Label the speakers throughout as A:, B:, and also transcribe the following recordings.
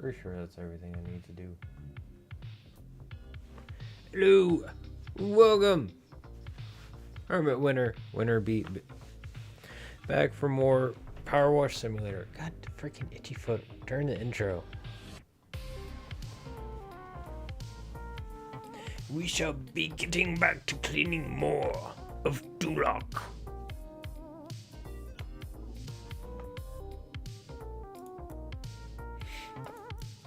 A: Pretty sure that's everything I need to do. Hello! Welcome! Hermit Winterbeat. Back for more PowerWash Simulator. God, freaking itchy foot. During the intro. We shall be getting back to cleaning more of Duloc.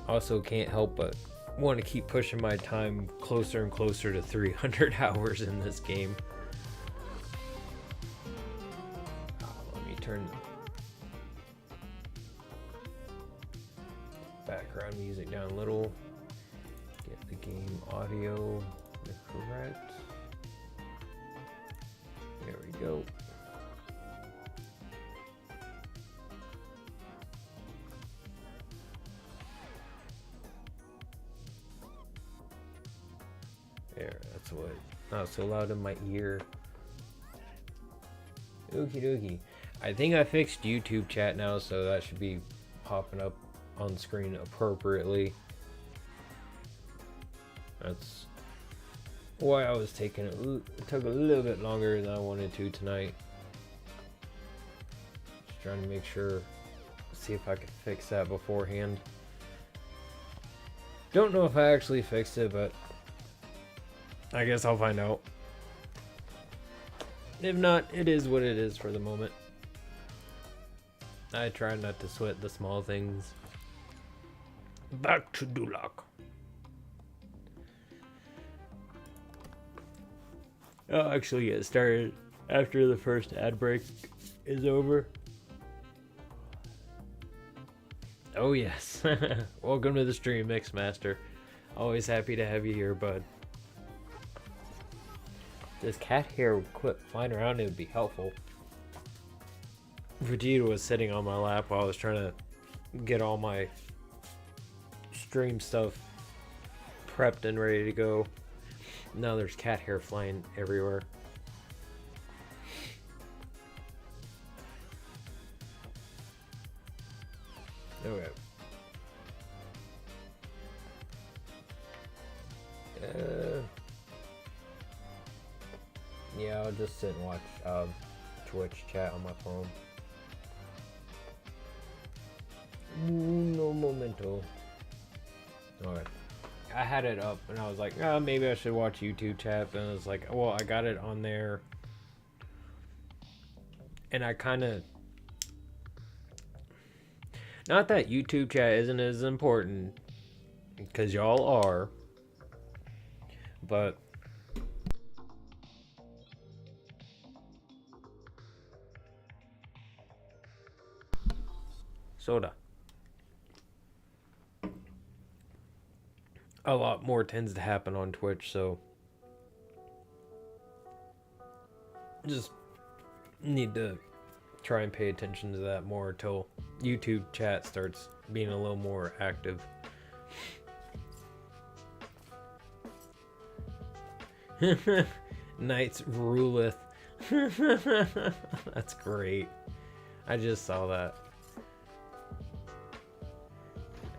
A: Also can't help but want to keep pushing my time closer and closer to 300 hours in this game. Let me turn background music down a little. Get the game audio correct. There we go. There, that's what. Not so loud in my ear. Okie dokie. I think I fixed YouTube chat now, so that should be popping up on screen appropriately. That's why I was taking it took a little bit longer than I wanted to tonight. Just trying to make sure, see if I could fix that beforehand. Don't know if I actually fixed it, but I guess I'll find out. If not, it is what it is for the moment. I try not to sweat the small things. Back to Duloc. I'll actually get started after the first ad break is over. Oh yes. Welcome to the stream, Mixmaster. Always happy to have you here, bud. This cat hair would quit flying around, it would be helpful. Vegeta was sitting on my lap while I was trying to get all my stream stuff prepped and ready to go. Now there's cat hair flying everywhere. Okay. Yeah, I'll just sit and watch Twitch chat on my phone. No momento. Alright. I had it up and I was like, oh, maybe I should watch YouTube chat. And I was like, well, I got it on there. And I kind of... Not that YouTube chat isn't as important, because y'all are. But... Soda. A lot more tends to happen on Twitch, so just need to try and pay attention to that more till YouTube chat starts being a little more active. Knights ruleth. That's great. I just saw that.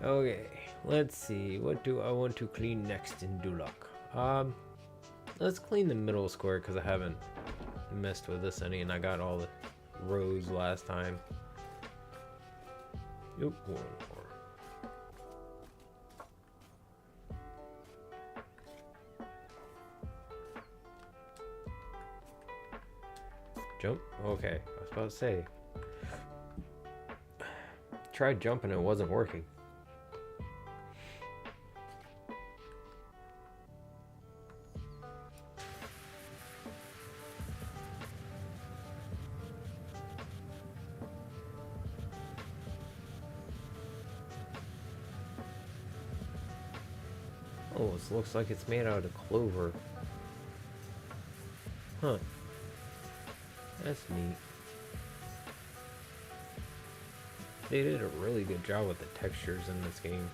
A: Okay, let's see. What do I want to clean next in Duloc? Let's clean the middle square because I haven't messed with this any, and I got all the rows last time. Nope, one more. Jump? Okay, I was about to say. Tried jumping, it wasn't working. Oh, this looks like it's made out of clover. Huh. That's neat. They did a really good job with the textures in this game.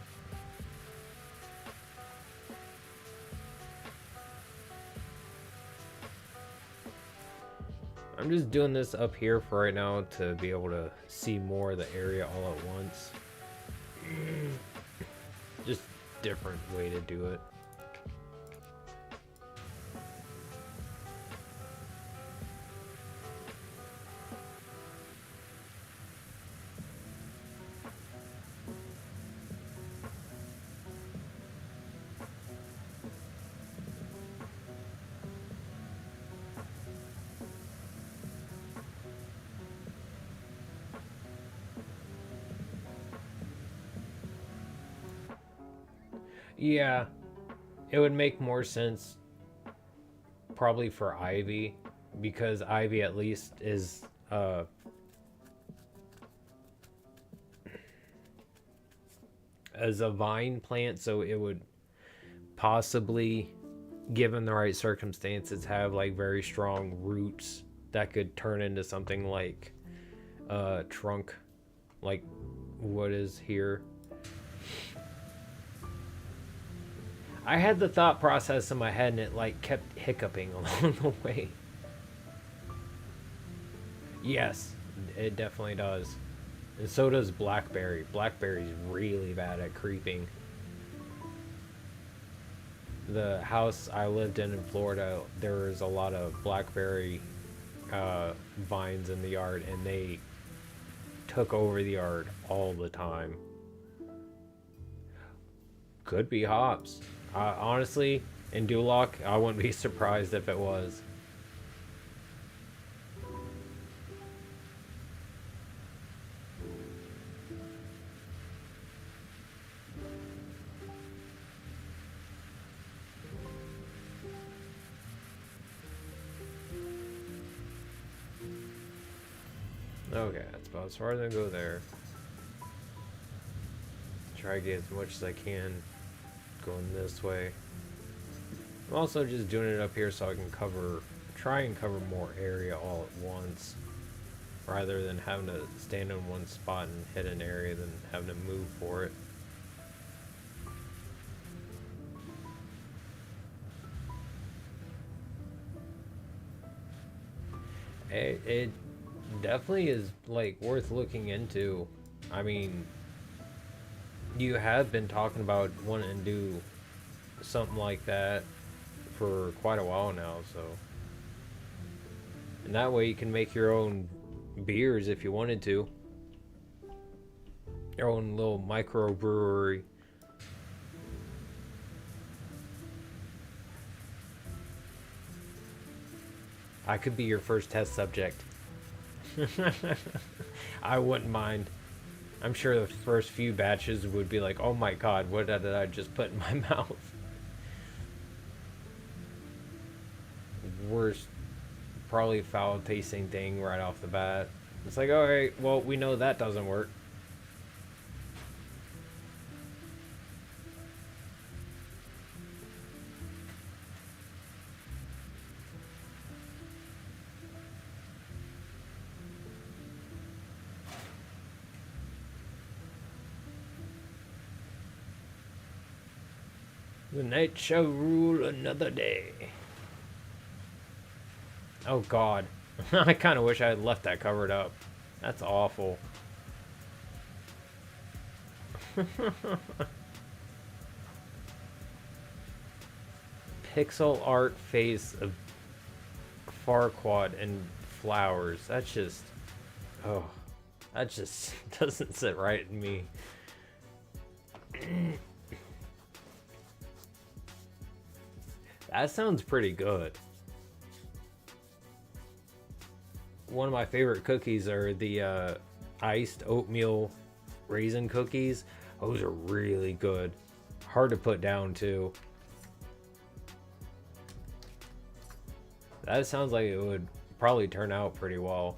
A: I'm just doing this up here for right now to be able to see more of the area all at once. Just different way to do it. Yeah, it would make more sense probably for Ivy, because Ivy at least is as a vine plant, so it would possibly, given the right circumstances, have like very strong roots that could turn into something like trunk, like what is here. I had the thought process in my head and it like kept hiccuping along the way. Yes, it definitely does. And so does blackberry. Blackberry's really bad at creeping. The house I lived in Florida, there was a lot of blackberry vines in the yard, and they took over the yard all the time. Could be hops. Honestly, in Duloc, I wouldn't be surprised if it was. Okay, that's about as far as I go there. Try to get as much as I can going this way. I'm also just doing it up here so I can try and cover more area all at once, rather than having to stand in one spot and hit an area, than having to move for it. It definitely is like worth looking into. I mean, you have been talking about wanting to do something like that for quite a while now, so, and that way you can make your own beers if you wanted to, your own little microbrewery. I could be your first test subject. I wouldn't mind. I'm sure the first few batches would be like, oh my god, what did I just put in my mouth? Worst, probably foul tasting thing right off the bat. It's like, alright, well, we know that doesn't work. The night shall rule another day. Oh god. I kind of wish I had left that covered up. That's awful. Pixel art face of Farquaad and flowers. That's just... oh. That just doesn't sit right in me. That sounds pretty good. One of my favorite cookies are the iced oatmeal raisin cookies. Those are really good. Hard to put down too. That sounds like it would probably turn out pretty well.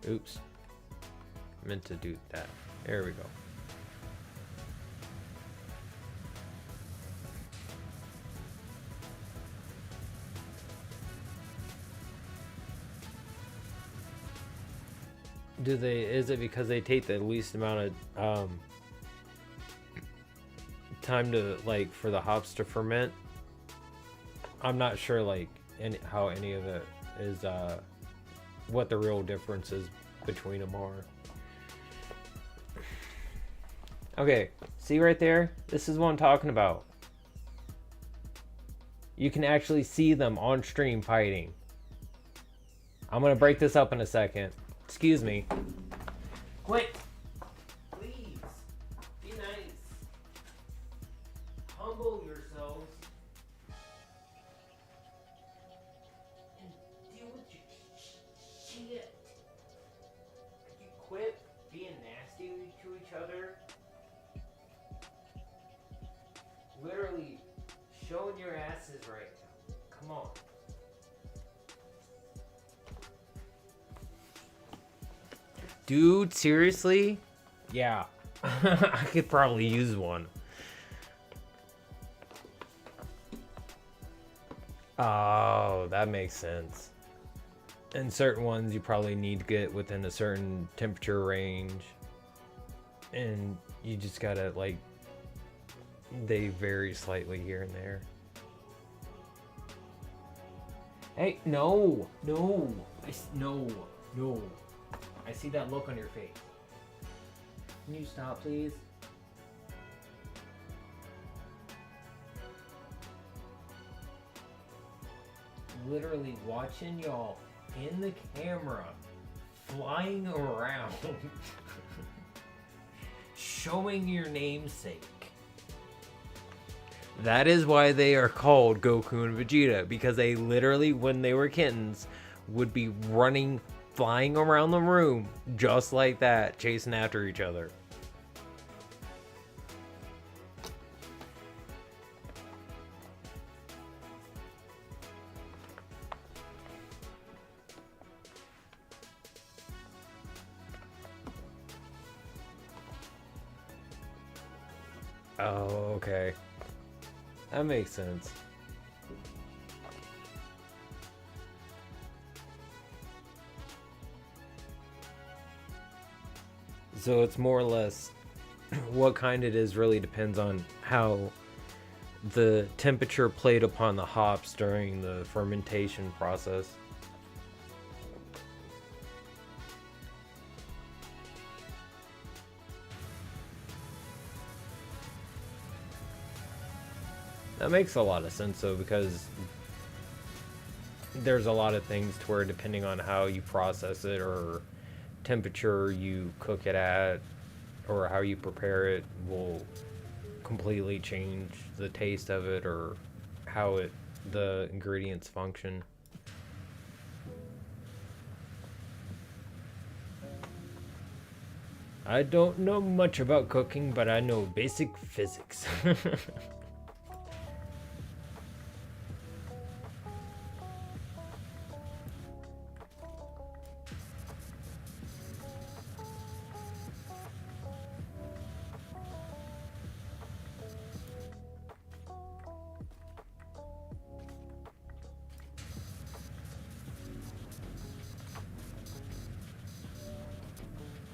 A: Oops. Meant to do that. There we go. Is it because they take the least amount of time to, like, for the hops to ferment? I'm not sure, like, how any of it is what the real differences between them are. Okay, see right there? This is what I'm talking about. You can actually see them on stream fighting. I'm gonna break this up in a second. Excuse me. Quick! Please! Be nice. Humble yourselves. And deal with your shit. Could you quit being nasty to each other? Literally showing your asses right now. Come on. Dude, seriously? Yeah. I could probably use one. Oh, that makes sense. And certain ones you probably need to get within a certain temperature range. And you just gotta, like, they vary slightly here and there. Hey, no. No. No. I see that look on your face. Can you stop, please? Literally watching y'all in the camera flying around showing your namesake. That is why they are called Goku and Vegeta, because they literally, when they were kittens, would be running, flying around the room just like that, chasing after each other. Oh, okay. That makes sense. So it's more or less what kind it is really depends on how the temperature played upon the hops during the fermentation process. That makes a lot of sense though, because there's a lot of things to where depending on how you process it or temperature you cook it at or how you prepare it will completely change the taste of it or how the ingredients function. I don't know much about cooking, but I know basic physics.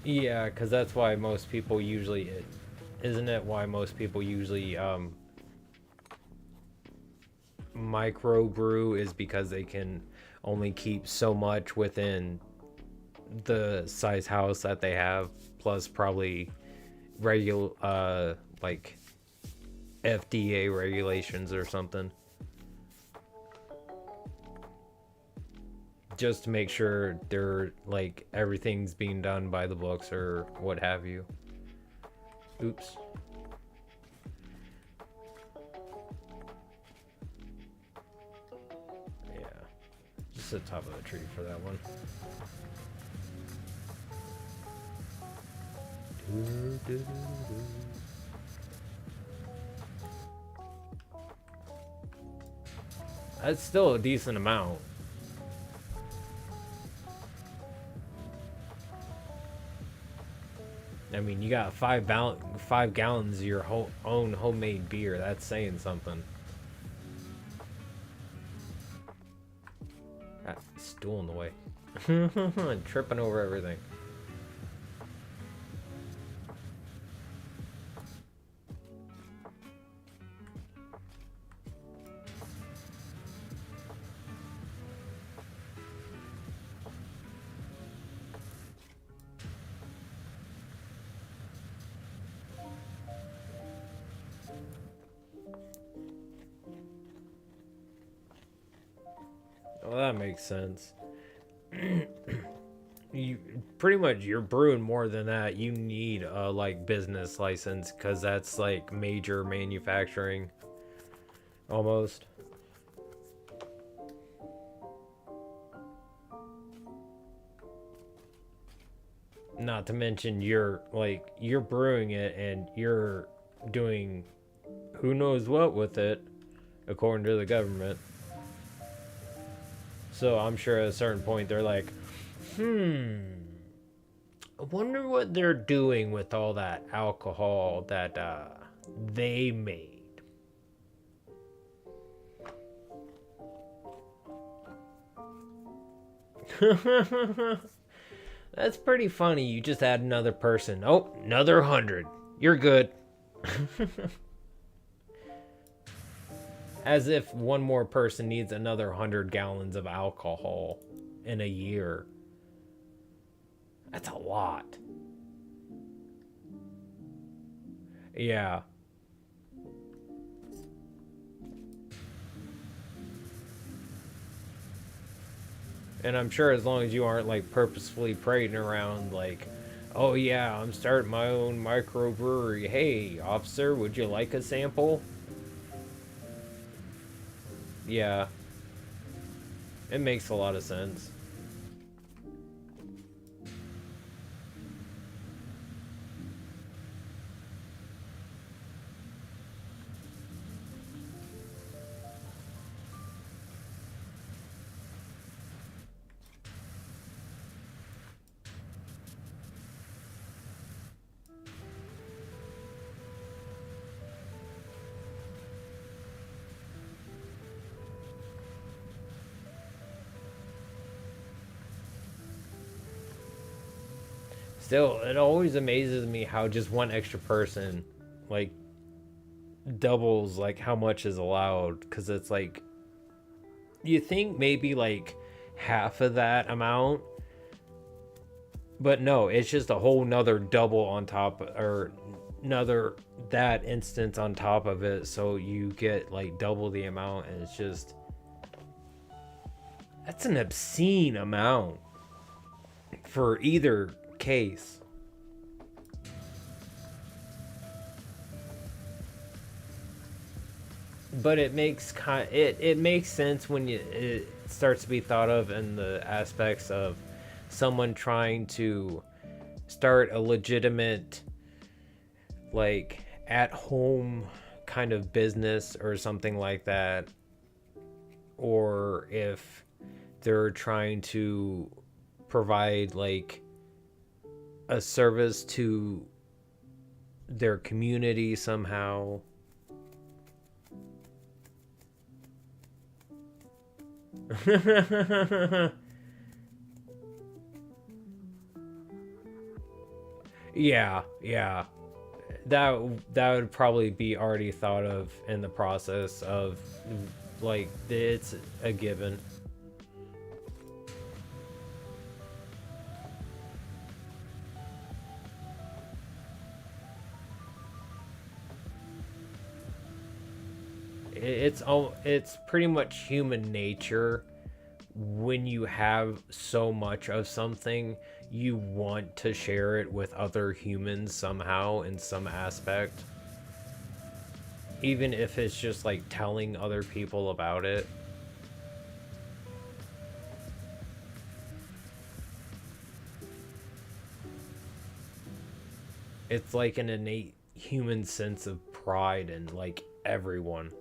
A: Yeah, because that's why most people usually, isn't it why most people usually microbrew, is because they can only keep so much within the size house that they have, plus probably regular like FDA regulations or something, just to make sure they're like everything's being done by the books or what have you. Oops. Yeah, just the top of the tree for that one. That's still a decent amount. I mean, you got 5 gallons of your own homemade beer. That's saying something. That stool in the way. Tripping over everything. that makes sense. You pretty much, you're brewing more than that. You need a like business license, because that's like major manufacturing almost. Not to mention you're brewing it and you're doing who knows what with it, according to the government. So I'm sure at a certain point they're like, I wonder what they're doing with all that alcohol that they made. That's pretty funny. You just add another person. Oh, another 100. You're good. As if one more person needs another 100 gallons of alcohol in a year. That's a lot. Yeah. And I'm sure as long as you aren't like purposefully parading around like, oh yeah, I'm starting my own microbrewery. Hey, officer, would you like a sample? Yeah. It makes a lot of sense. Still, it always amazes me how just one extra person, like, doubles, like, how much is allowed. Because it's like, you think maybe, like, half of that amount. But no, it's just a whole nother double on top, or another, that instance on top of it. So you get, like, double the amount. And it's just, that's an obscene amount for either case. But it makes it makes sense when it starts to be thought of in the aspects of someone trying to start a legitimate, like, at home kind of business or something like that, or if they're trying to provide like a service to their community somehow. Yeah, yeah. That would probably be already thought of in the process of, like, it's a given. It's pretty much human nature. When you have so much of something, you want to share it with other humans somehow, in some aspect, even if it's just like telling other people about it. It's like an innate human sense of pride in like everyone.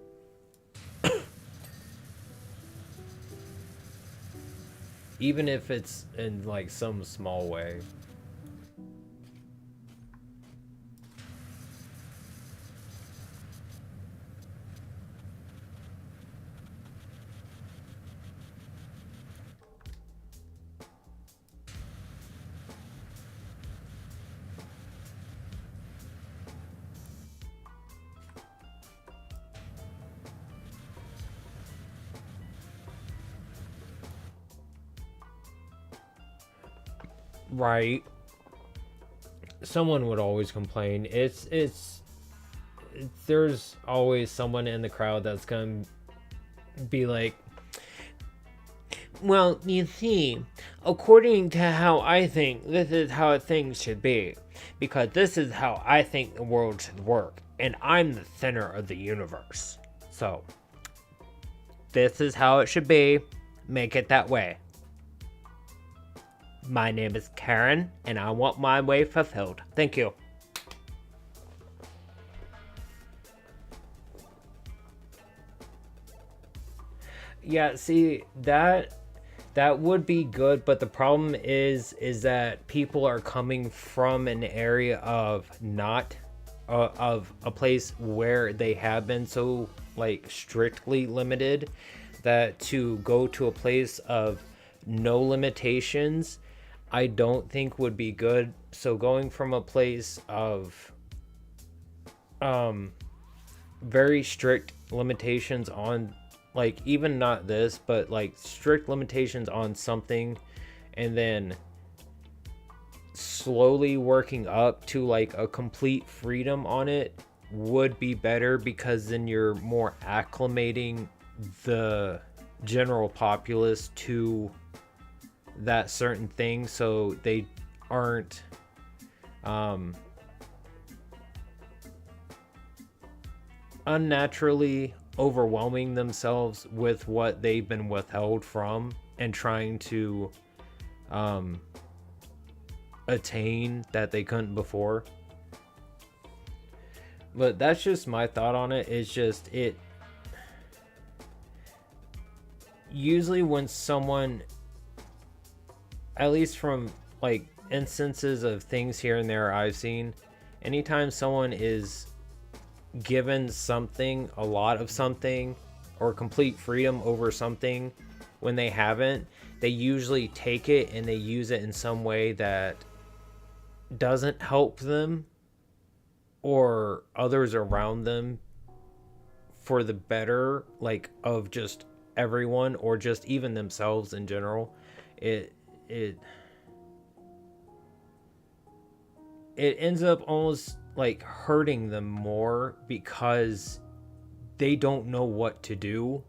A: Even if it's in like some small way. Right. Someone would always complain. It's there's always someone in the crowd that's gonna be like, Well, you see, according to how I think, this is how things should be. Because this is how I think the world should work. And I'm the center of the universe. So, this is how it should be. Make it that way. My name is Karen, and I want my way fulfilled. Thank you. Yeah, see, that would be good, but the problem is that people are coming from an area of not of a place where they have been so like strictly limited that to go to a place of no limitations I don't think would be good. So going from a place of very strict limitations on, like, even not this, but like strict limitations on something, and then slowly working up to like a complete freedom on it would be better, because then you're more acclimating the general populace to that certain thing, so they aren't unnaturally overwhelming themselves with what they've been withheld from and trying to attain that they couldn't before. But that's just my thought on it. It's just, it usually when someone, at least from like instances of things here and there I've seen, anytime someone is given something, a lot of something, or complete freedom over something, when they haven't, they usually take it and they use it in some way that doesn't help them or others around them for the better, like, of just everyone, or just even themselves in general. It ends up almost like hurting them more, because they don't know what to do,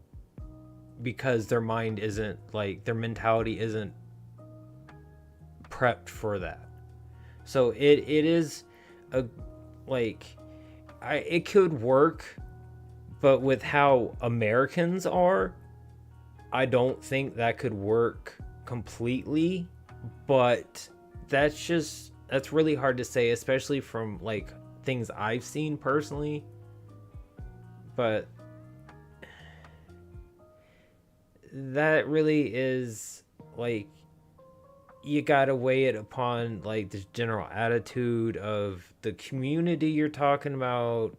A: because their mind isn't, like, their mentality isn't prepped for that. So it is a, like, it could work, but with how Americans are, I don't think that could work completely. But that's really hard to say, especially from like things I've seen personally. But that really is, like, you gotta weigh it upon like the general attitude of the community you're talking about.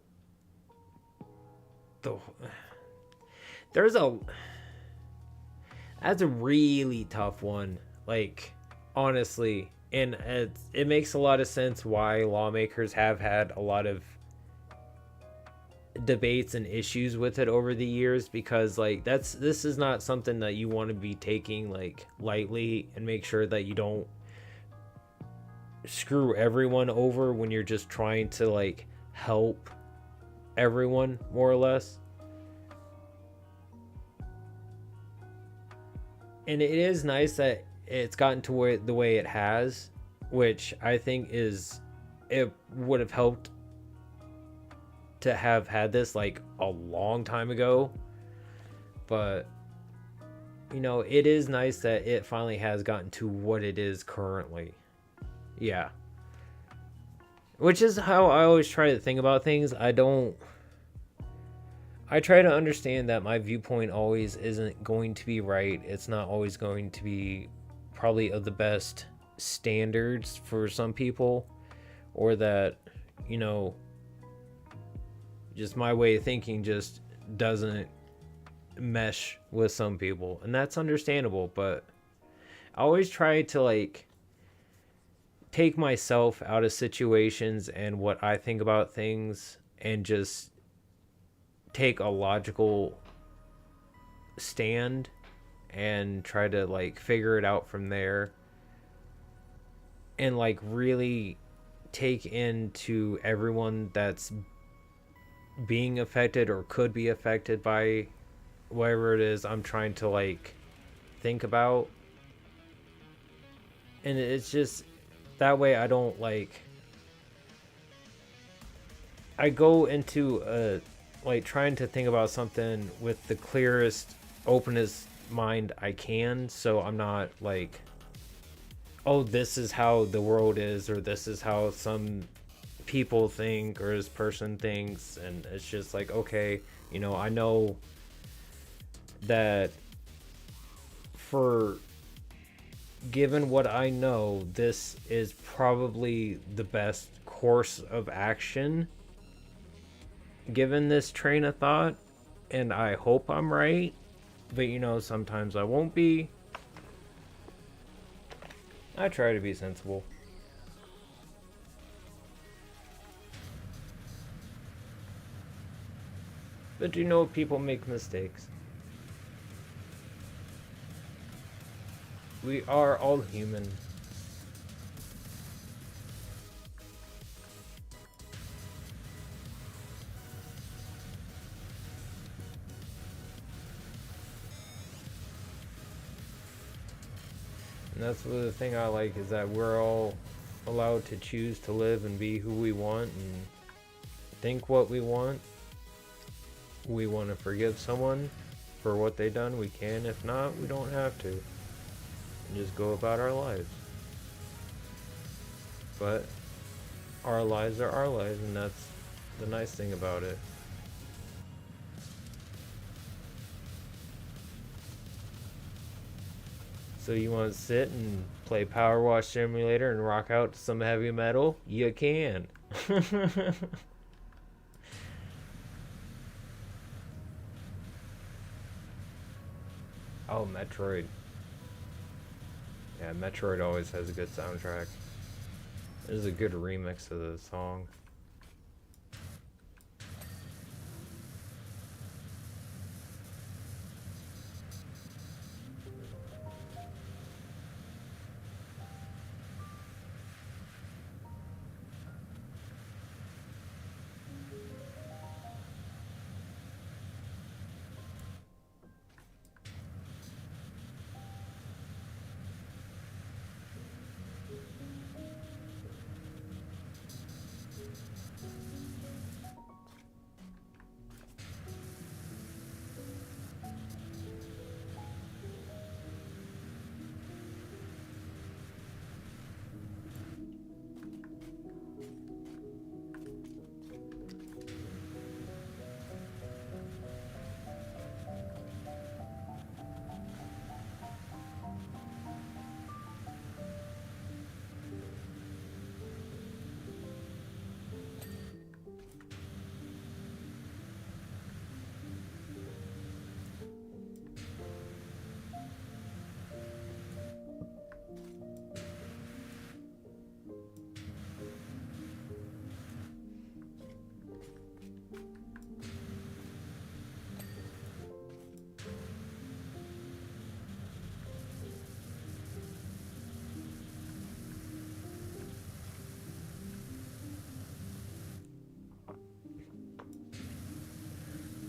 A: That's a really tough one, like, honestly. And it makes a lot of sense why lawmakers have had a lot of debates and issues with it over the years, because like this is not something that you want to be taking like lightly, and make sure that you don't screw everyone over when you're just trying to like help everyone, more or less. And it is nice that it's gotten to where the way it has, which I think it would have helped to have had this like a long time ago. But you know, it is nice that it finally has gotten to what it is currently. Yeah. Which is how I always try to think about things. I try to understand that my viewpoint always isn't going to be right. It's not always going to be probably of the best standards for some people, or that, you know, just my way of thinking just doesn't mesh with some people, and that's understandable. But I always try to like take myself out of situations and what I think about things, and just take a logical stand and try to like figure it out from there, and like really take into everyone that's being affected or could be affected by whatever it is I'm trying to like think about. And it's just that way I don't like, I go into like trying to think about something with the clearest, openest mind I can, so I'm not like, oh, this is how the world is, or this is how some people think, or this person thinks. And it's just like, okay, you know, I know that for given what I know, this is probably the best course of action given this train of thought, and I hope I'm right, but you know, sometimes I won't be. I try to be sensible. But you know, people make mistakes. We are all human. And that's the thing I like, is that we're all allowed to choose to live and be who we want and think what we want. We want to forgive someone for what they done, we can. If not, we don't have to. And just go about our lives. But our lives are our lives, and that's the nice thing about it. So you want to sit and play PowerWash Simulator and rock out to some heavy metal? You can. Oh, Metroid. Yeah, Metroid always has a good soundtrack. This is a good remix of the song.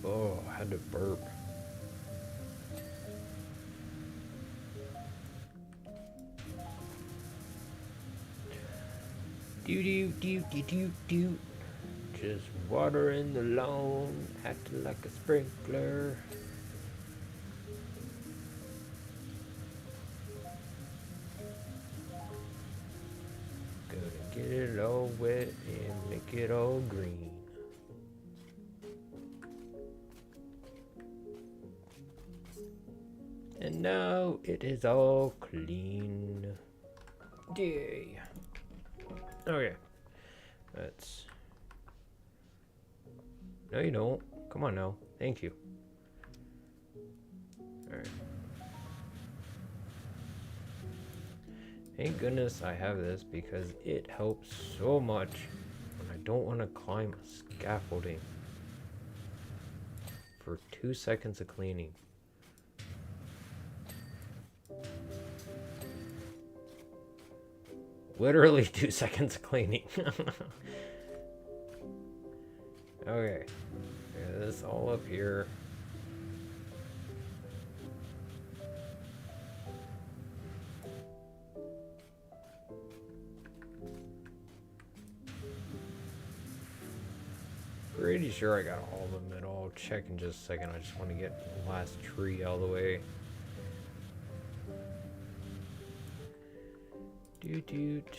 A: Oh, I had to burp. Do. Just watering the lawn, acting like a sprinkler. Gonna get it all wet and make it all green. And now it is all clean. Yay. Okay. That's... No, you don't. Come on now. Thank you. Alright. Thank goodness I have this, because it helps so much when I don't want to climb a scaffolding for 2 seconds of cleaning. Literally 2 seconds of cleaning. Okay. Get this all up here. Pretty sure I got all of them at all. I'll check in just a second. I just want to get the last tree out of the way. Doot doot.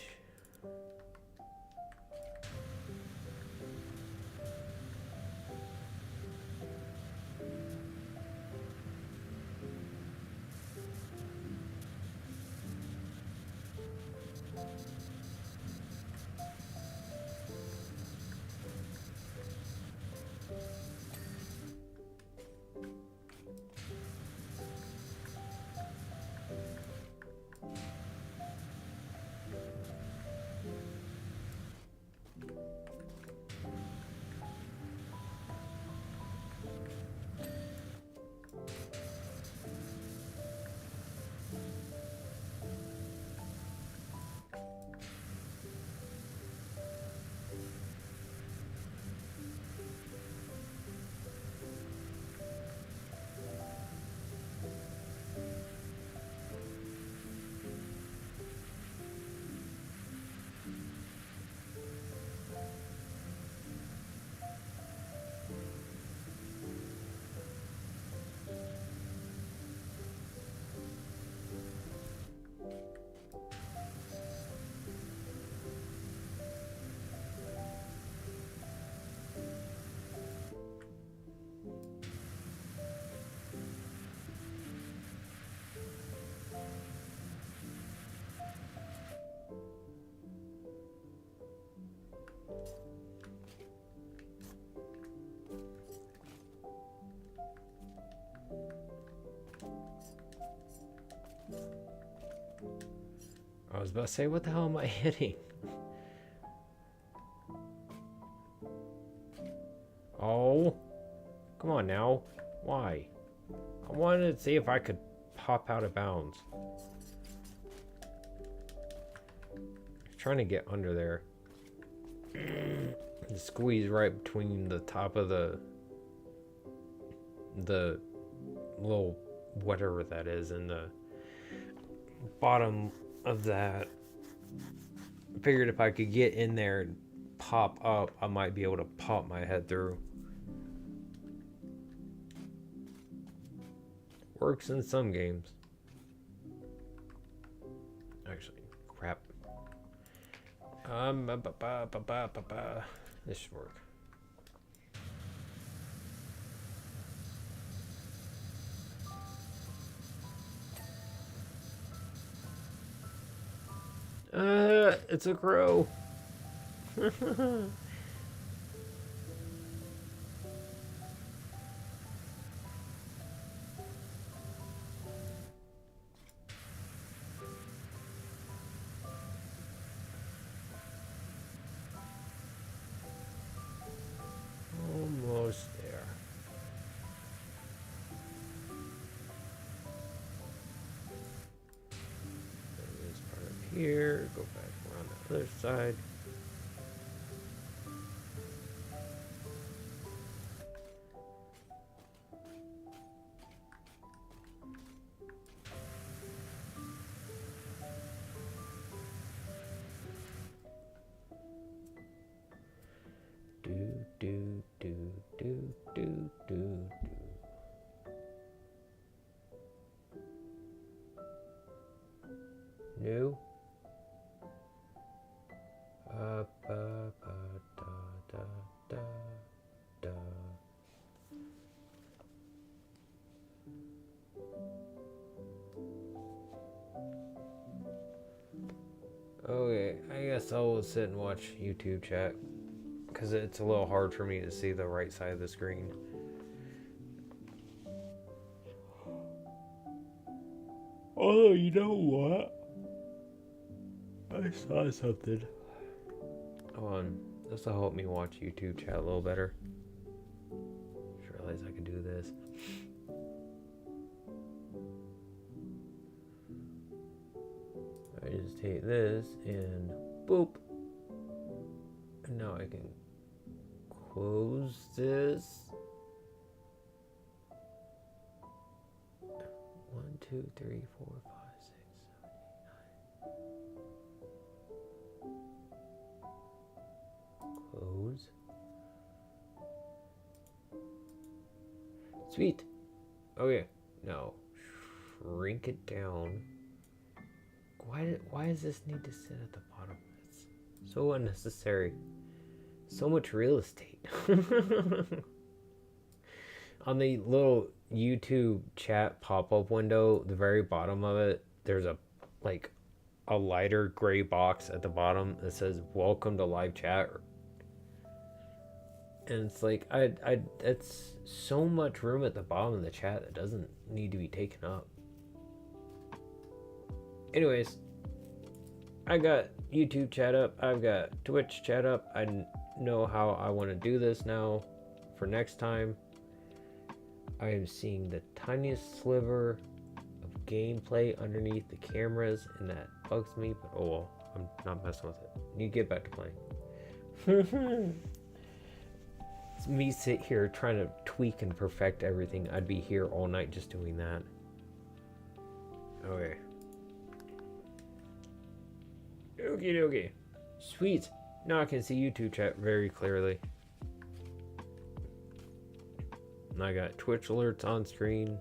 A: I was about to say, what the hell am I hitting? Oh, come on now. Why? I wanted to see if I could pop out of bounds. Trying to get under there. Squeeze right between the top of the little whatever that is and the bottom of that. I figured if I could get in there and pop up, I might be able to pop my head through. Works in some games. Actually, crap. This should work. It's a crow. Almost there. There is part up here. Go back around the other side. Do do do do do do. No. Ba ba da da da da. Okay, I guess I will sit and watch YouTube chat. Because it's a little hard for me to see the right side of the screen. Oh, you know what? I saw something. Hold on. This will help me watch YouTube chat a little better. Just realized I could do this. I just take this and boop. And now I can close this. 1, 2, 3, 4, 5, 6, 7, 8, 9. Close. Sweet. Okay. Now, shrink it down. Why does this need to sit at the bottom? It's so unnecessary. So much real estate. On the little YouTube chat pop-up window, the very bottom of it, there's a lighter gray box at the bottom that says "Welcome to live chat," and it's like that's so much room at the bottom of the chat that doesn't need to be taken up. Anyways, I got YouTube chat up, I've got Twitch chat up. I know how I want to do this now for next time. I am seeing the tiniest sliver of gameplay underneath the cameras, and that bugs me, but oh well, I'm not messing with it. You get back to playing. It's me sit here trying to tweak and perfect everything. I'd be here all night just doing that. Okay. Okie dokie. Sweet. Now I can see YouTube chat very clearly. And I got Twitch alerts on screen.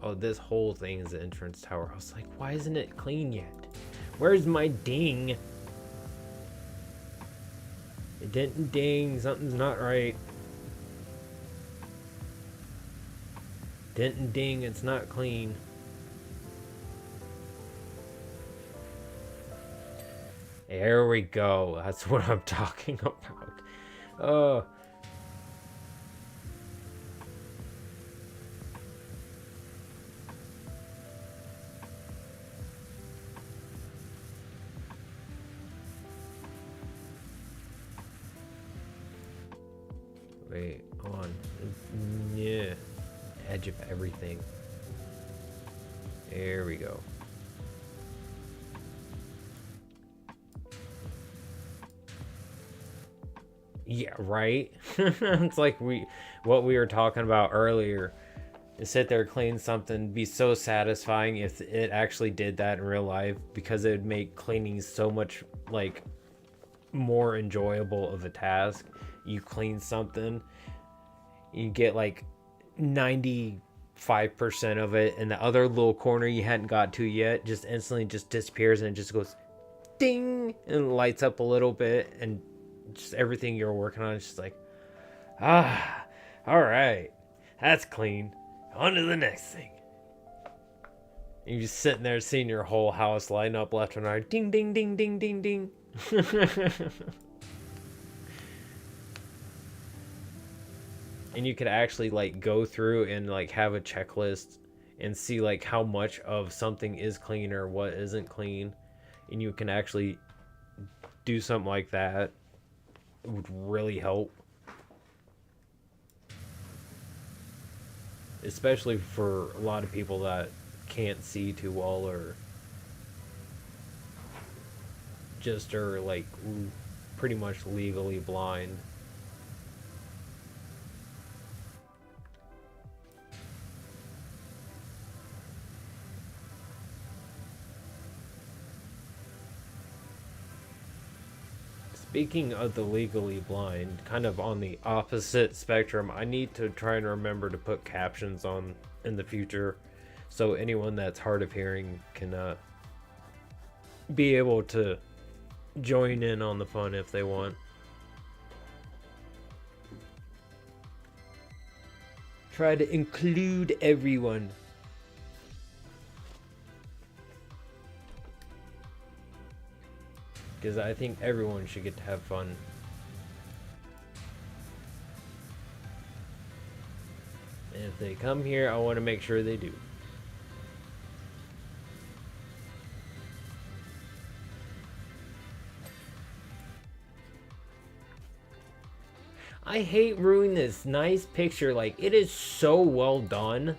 A: Oh, this whole thing is the entrance tower. I was like, why isn't it clean yet? Where's my ding? It didn't ding. Something's not right. Didn't ding. It's not clean. There we go. That's what I'm talking about. Oh. Wait, on. Yeah. Edge of everything. There we go. Yeah, right? It's like what we were talking about earlier. To sit there, clean something, be so satisfying if it actually did that in real life, because it would make cleaning so much like more enjoyable of a task. You clean something, you get like 95% of it, and the other little corner you hadn't got to yet just instantly just disappears, and it just goes ding and lights up a little bit, and just everything you're working on is just like, all right, that's clean, on to the next thing. And you're just sitting there seeing your whole house lighting up left and right, ding ding ding ding ding ding. And you could actually like go through and like have a checklist and see like how much of something is clean or what isn't clean, and you can actually do something like that. It would really help, especially for a lot of people that can't see too well or just are like pretty much legally blind. Speaking of the legally blind, kind of on the opposite spectrum, I need to try and remember to put captions on in the future, so anyone that's hard of hearing can be able to join in on the fun if they want. Try to include everyone. Because I think everyone should get to have fun. And if they come here, I want to make sure they do. I hate ruining this nice picture. Like, it is so well done.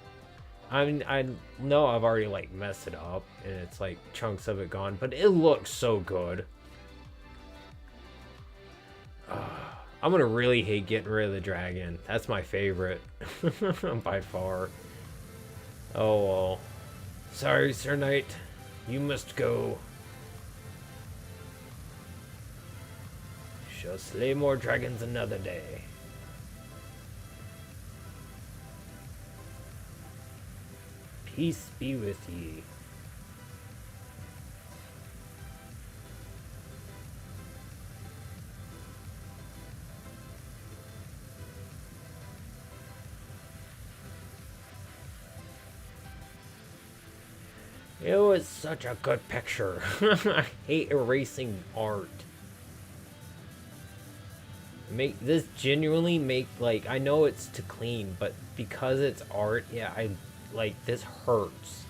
A: I mean, I know I've already like messed it up and it's like chunks of it gone, but it looks so good. I'm gonna really hate getting rid of the dragon. That's my favorite by far. Oh well. Sorry, Sir Knight. You must go. Shall slay more dragons another day. Peace be with ye. It was such a good picture. I hate erasing art. Make this genuinely make like I know it's to clean, but because it's art, yeah, I like this hurts.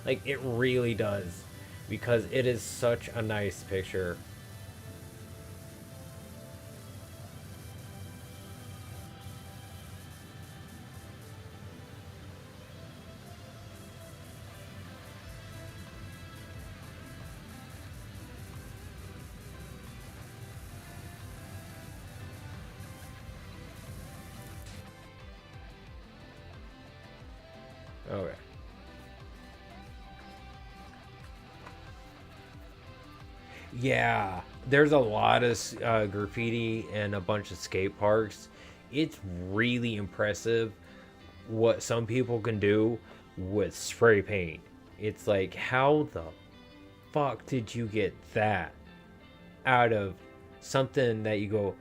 A: Like it really does because it is such a nice picture. Okay. Yeah, there's a lot of graffiti and a bunch of skate parks. It's really impressive what some people can do with spray paint. It's like, how the fuck did you get that out of something that you go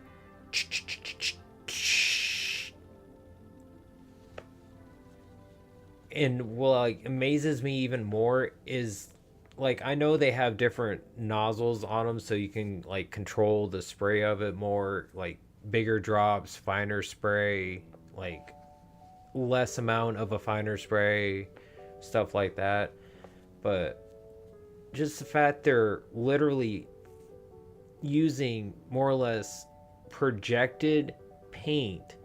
A: and what like amazes me even more is like I know they have different nozzles on them so you can like control the spray of it more, like bigger drops, finer spray, like less amount of a finer spray, stuff like that. But just the fact they're literally using more or less projected paint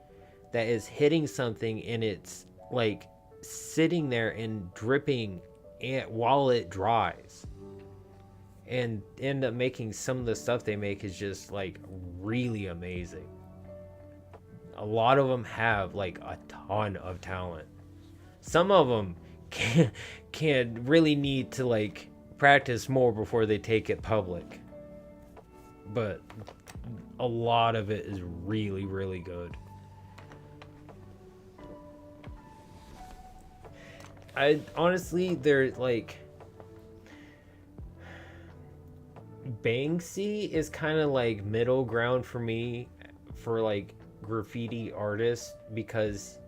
A: that is hitting something and it's like sitting there and dripping while it dries and end up making some of the stuff they make is just like really amazing. A lot of them have like a ton of talent. Some of them can really need to like practice more before they take it public, but a lot of it is really really good. I honestly, they're like Banksy is kind of like middle ground for me for like graffiti artists because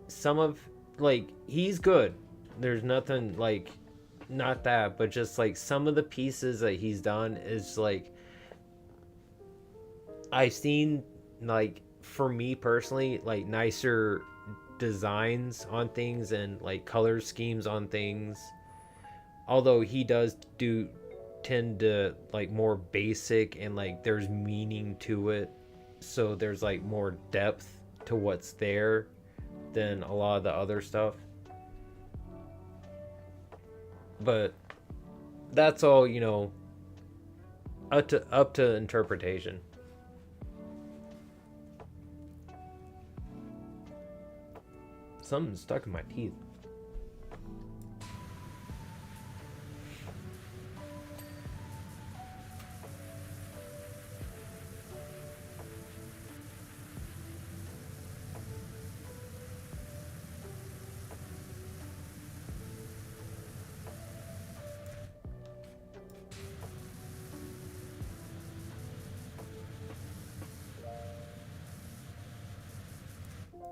A: some of like he's good. There's nothing like not that, but just like some of the pieces that he's done is like I've seen like for me personally like nicer designs on things and like color schemes on things, although he does do tend to like more basic and like there's meaning to it, so there's like more depth to what's there than a lot of the other stuff. But that's all, you know, up to interpretation. Something's stuck in my teeth.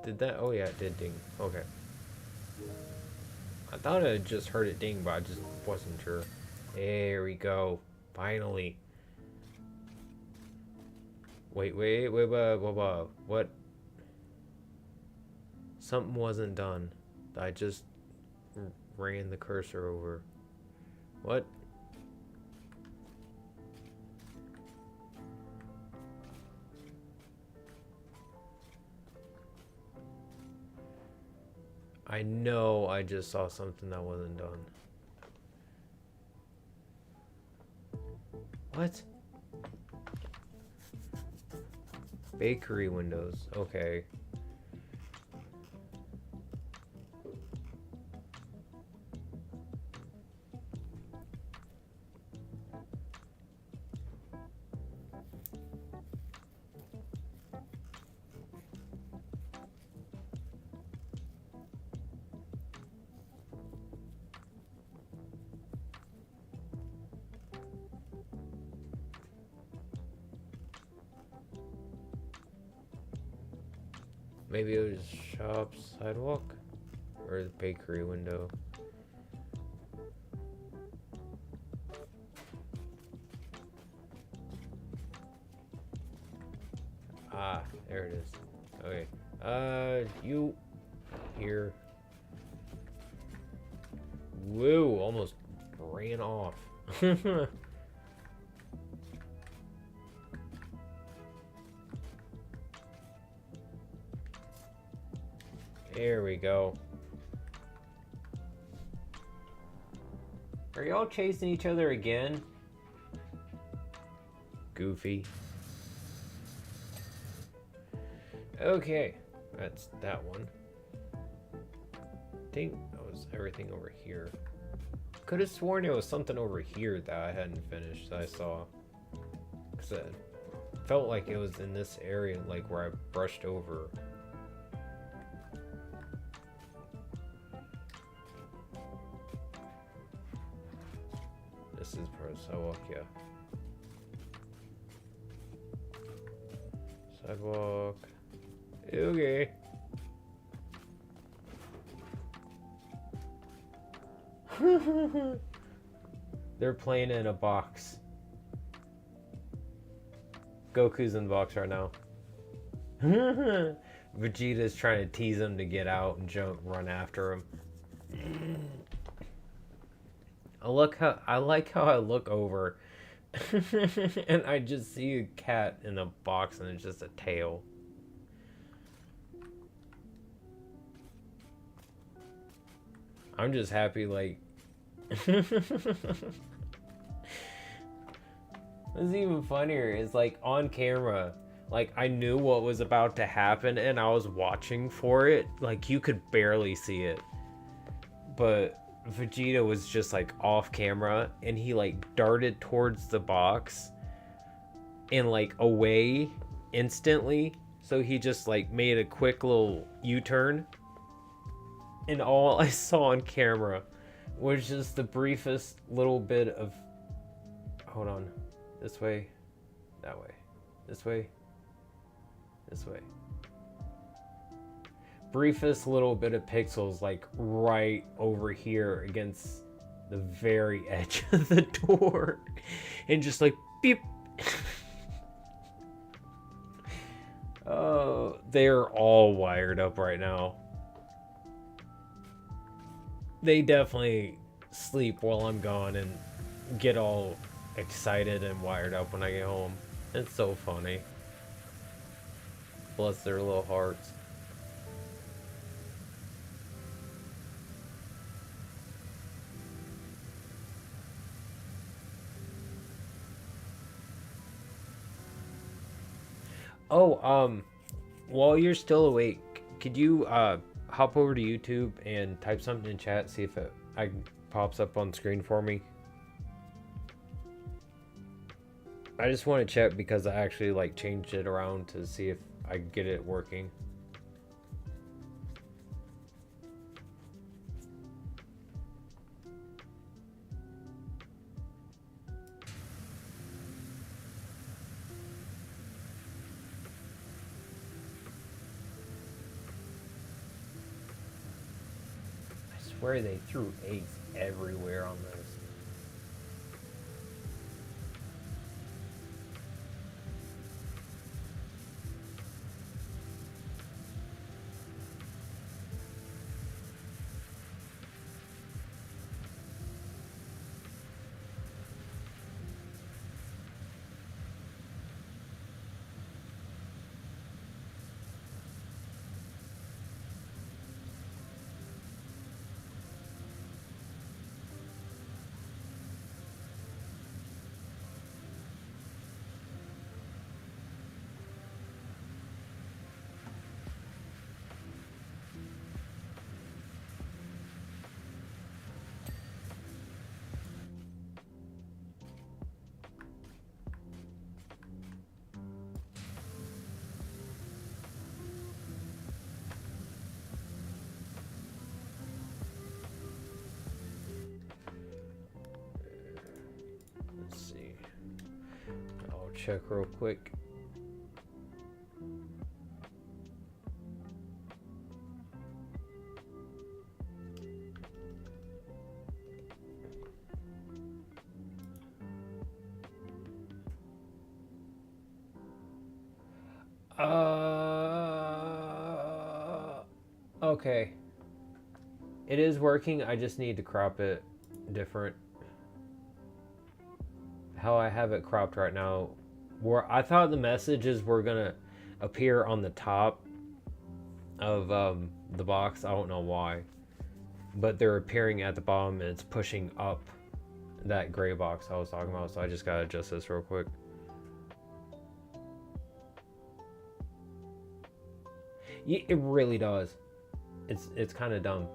A: Did that? Oh yeah, it did ding. Okay. I thought I just heard it ding, but I just wasn't sure. There we go. Finally. Wait, what? Something wasn't done. I just ran the cursor over. What? I know I just saw something that wasn't done. What? Bakery windows. Okay. Maybe it was shop sidewalk or the bakery window. Ah, there it is. Okay. You here. Whoa, almost ran off. There we go. Are y'all chasing each other again? Goofy. Okay, that's that one. I think that was everything over here. Could have sworn there was something over here that I hadn't finished that I saw. Cause it felt like it was in this area, like where I brushed over. This is part of the sidewalk, yeah. Sidewalk. Okay. They're playing in a box. Goku's in the box right now. Vegeta's trying to tease him to get out and run after him. I like how I look over and I just see a cat in a box and it's just a tail. I'm just happy, like... What's even funnier is, like, on camera, like, I knew what was about to happen and I was watching for it. Like, you could barely see it. But Vegeta was just, like, off camera and he, like, darted towards the box and, like, away instantly. So he just, like, made a quick little U-turn. And all I saw on camera was just the briefest little bit of... Hold on. This way. That way. This way. This way. Briefest little bit of pixels, like, right over here against the very edge of the door. And just like, beep. Oh, they're all wired up right now. They definitely sleep while I'm gone and get all excited and wired up when I get home. It's so funny. Bless their little hearts. Oh, while you're still awake, could you hop over to YouTube and type something in chat, see if it pops up on screen for me? I just want to check because I actually like changed it around to see if I get it working. I swear they threw eggs everywhere on this. check real quick. Okay. It is working. I just need to crop it different. How I have it cropped right now, where I thought the messages were gonna appear on the top of the box. I don't know why, but they're appearing at the bottom and it's pushing up that gray box I was talking about. So I just gotta adjust this real quick. Yeah, it really does. It's kind of dumb,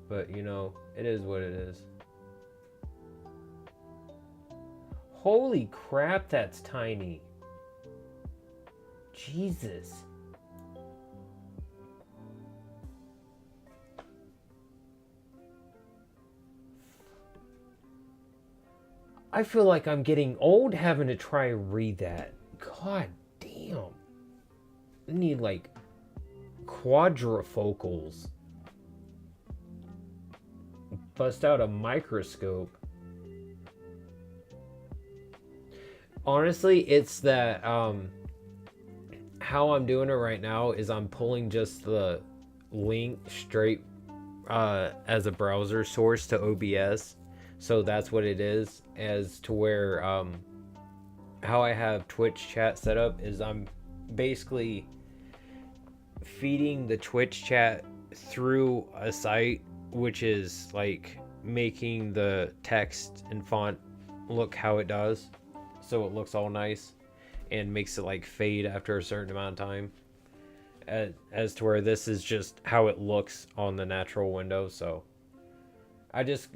A: but you know, it is what it is. Holy crap, that's tiny. Jesus. I feel like I'm getting old having to try and read that. God damn. I need like quadrifocals. Bust out a microscope. Honestly, it's that how I'm doing it right now is I'm pulling just the link straight as a browser source to OBS. So that's what it is. As to where how I have Twitch chat set up is I'm basically feeding the Twitch chat through a site which is like making the text and font look how it does, so it looks all nice and makes it like fade after a certain amount of time, as to where this is just how it looks on the natural window. So I just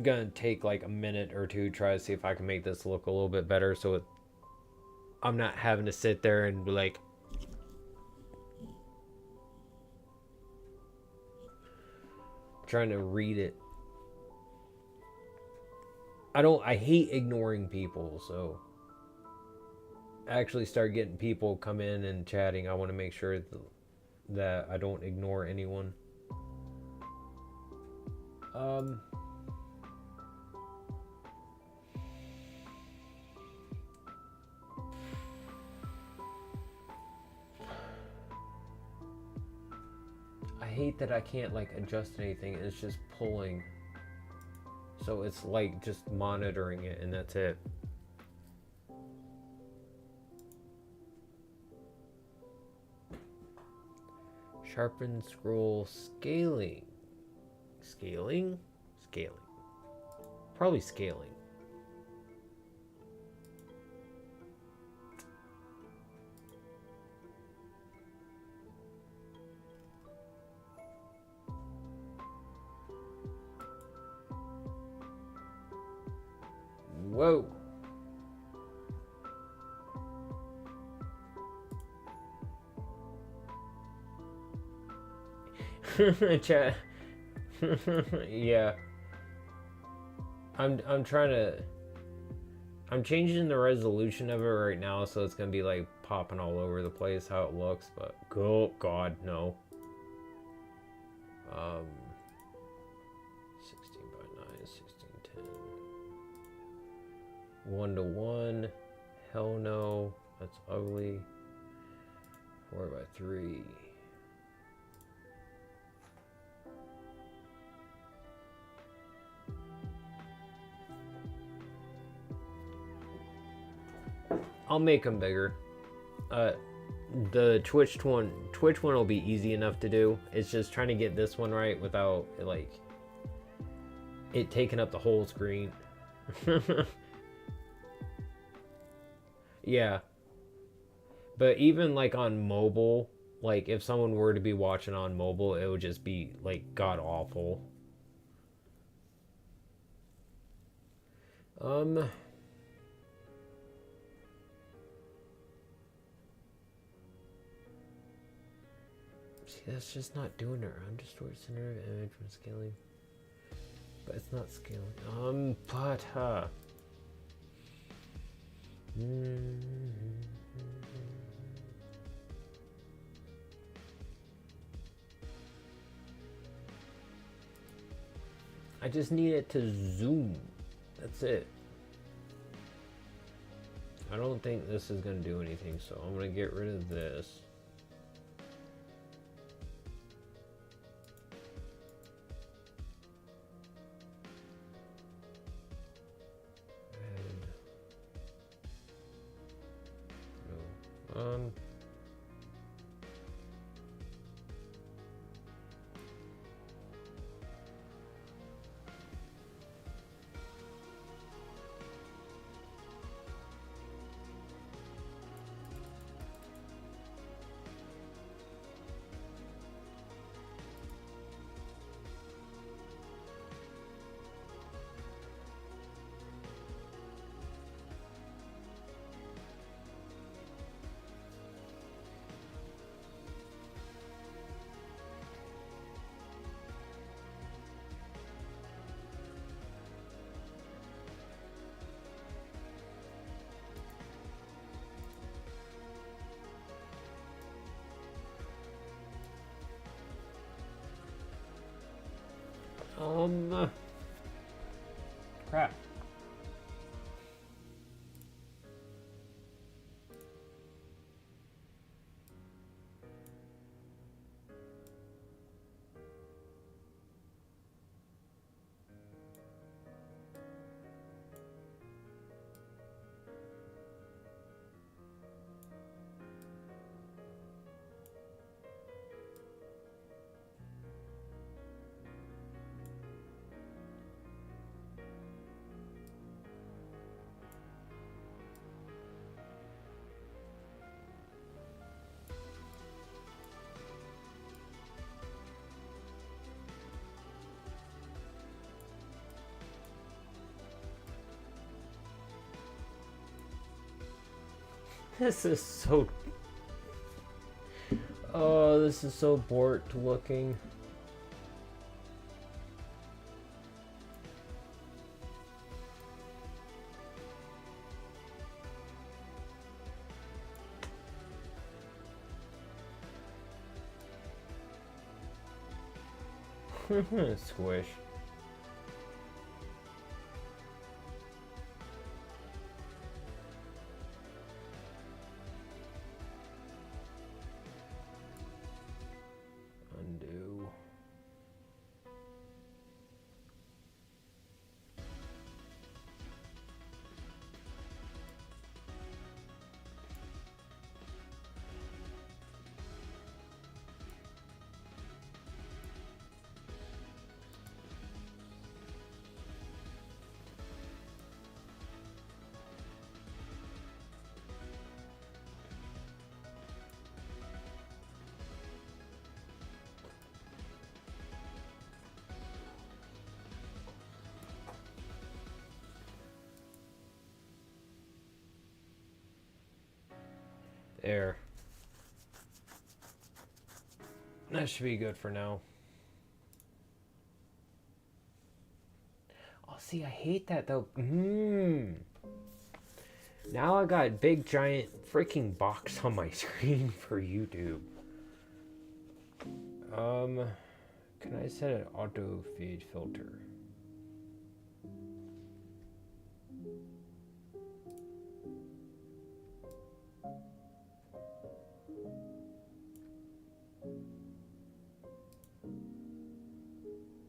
A: gonna take like a minute or two, try to see if I can make this look a little bit better, so I'm not having to sit there and be like trying to read it. I hate ignoring people, so I actually start getting people come in and chatting. I want to make sure that I don't ignore anyone. I hate that I can't like adjust anything. It's just pulling. So it's like just monitoring it and that's it. Sharpen scroll scaling. Scaling? Scaling. Probably scaling. Whoa. Chat. Yeah. I'm trying to. I'm changing the resolution of it right now, so it's gonna be like popping all over the place how it looks. But oh god, no. 16 by 9, 16:10. 1:1. Hell no, that's ugly. 4 by 3. I'll make them bigger. The Twitch one will be easy enough to do. It's just trying to get this one right without like it taking up the whole screen. Yeah. But even like on mobile, like if someone were to be watching on mobile, it would just be like god awful. See, that's just not doing it. I'm distort center of image when scaling. But it's not scaling. I just need it to zoom. That's it. I don't think this is going to do anything, so I'm going to get rid of this. And, no. Crap. This is so... Oh, this is so bored looking. Squish. Undo. There. That should be good for now. Oh, see, I hate that though. Now I got a big giant freaking box on my screen for YouTube. Can I set an auto fade filter?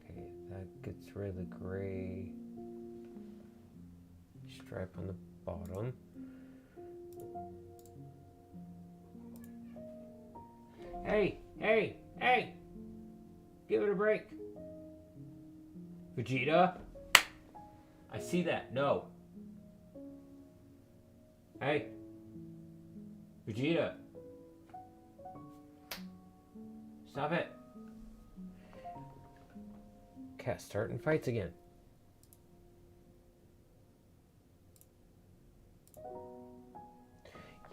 A: Okay, that gets rid of the gray stripe on the bottom. Hey, hey, hey! Give it a break. Vegeta? I see that. No. Hey. Vegeta. Stop it. Cat starting fights again.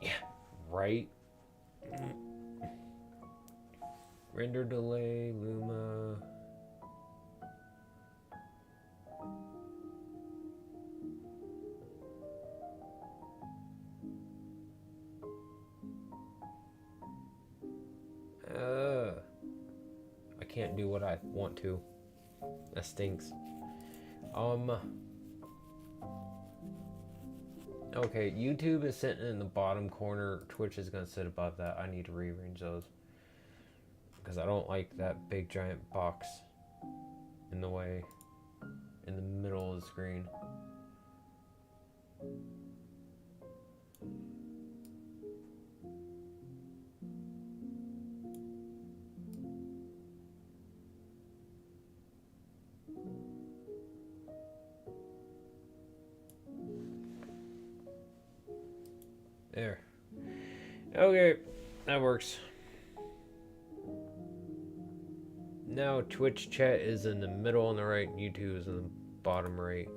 A: Yeah, right. Render delay, Luma. can't do what I want to. That stinks. Okay, YouTube is sitting in the bottom corner. Twitch is gonna sit above that. I need to rearrange those because I don't like that big giant box in the way, in the middle of the screen. There. Okay, that works. Now Twitch chat is in the middle on the right, YouTube is in the bottom right.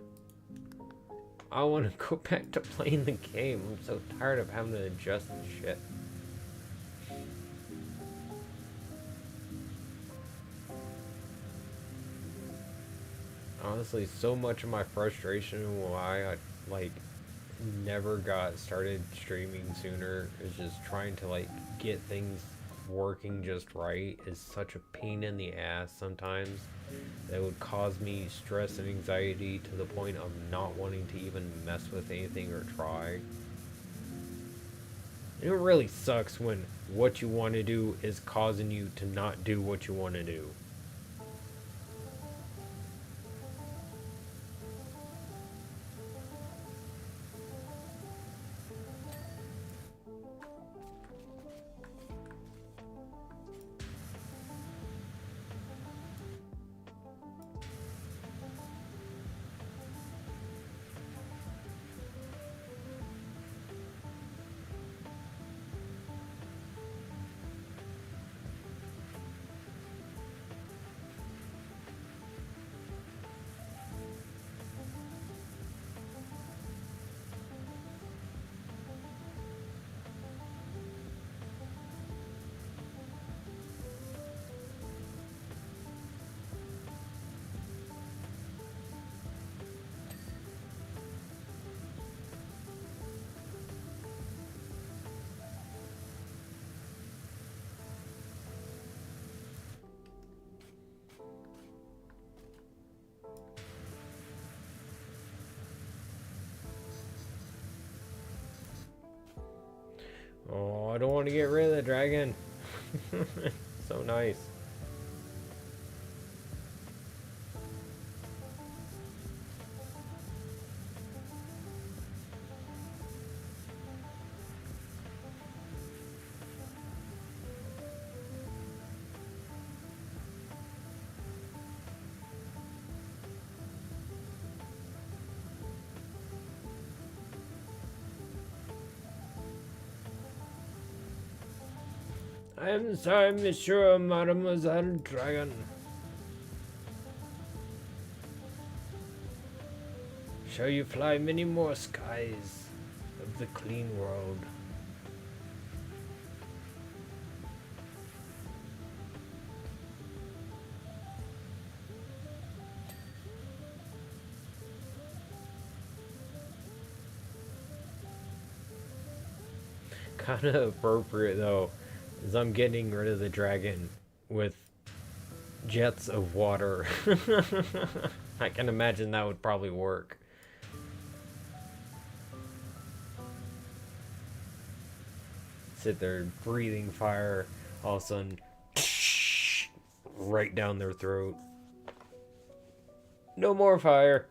A: I want to go back to playing the game. I'm so tired of having to adjust the shit. Honestly, so much of my frustration and why I never got started streaming sooner is just trying to get things working just right is such a pain in the ass sometimes that would cause me stress and anxiety to the point of not wanting to even mess with anything or try. And it really sucks when what you want to do is causing you to not do what you want to do. Oh, I don't want to get rid of the dragon. So nice. I am sorry, Monsieur Mademoiselle Dragon. Shall you fly many more skies of the clean world? Kind of appropriate though, as I'm getting rid of the dragon with jets of water. I can imagine that would probably work. Sit there breathing fire, all of a sudden, right down their throat. No more fire.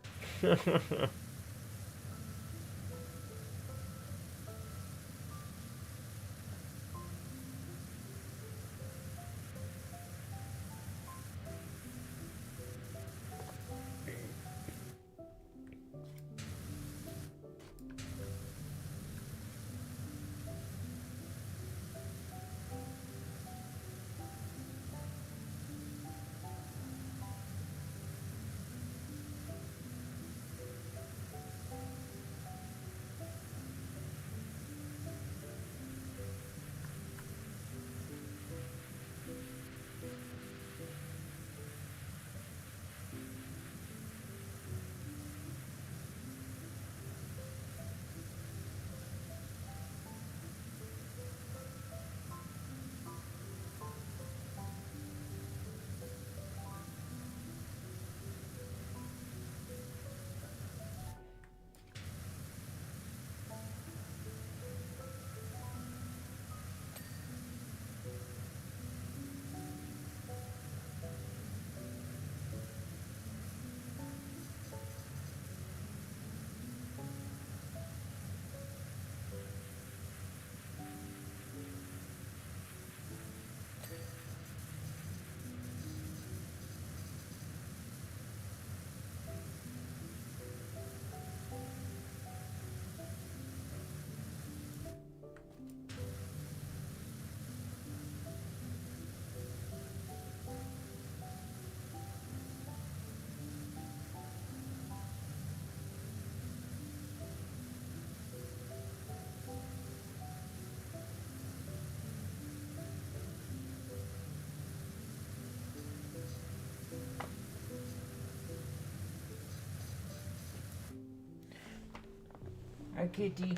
A: Hi, kitty.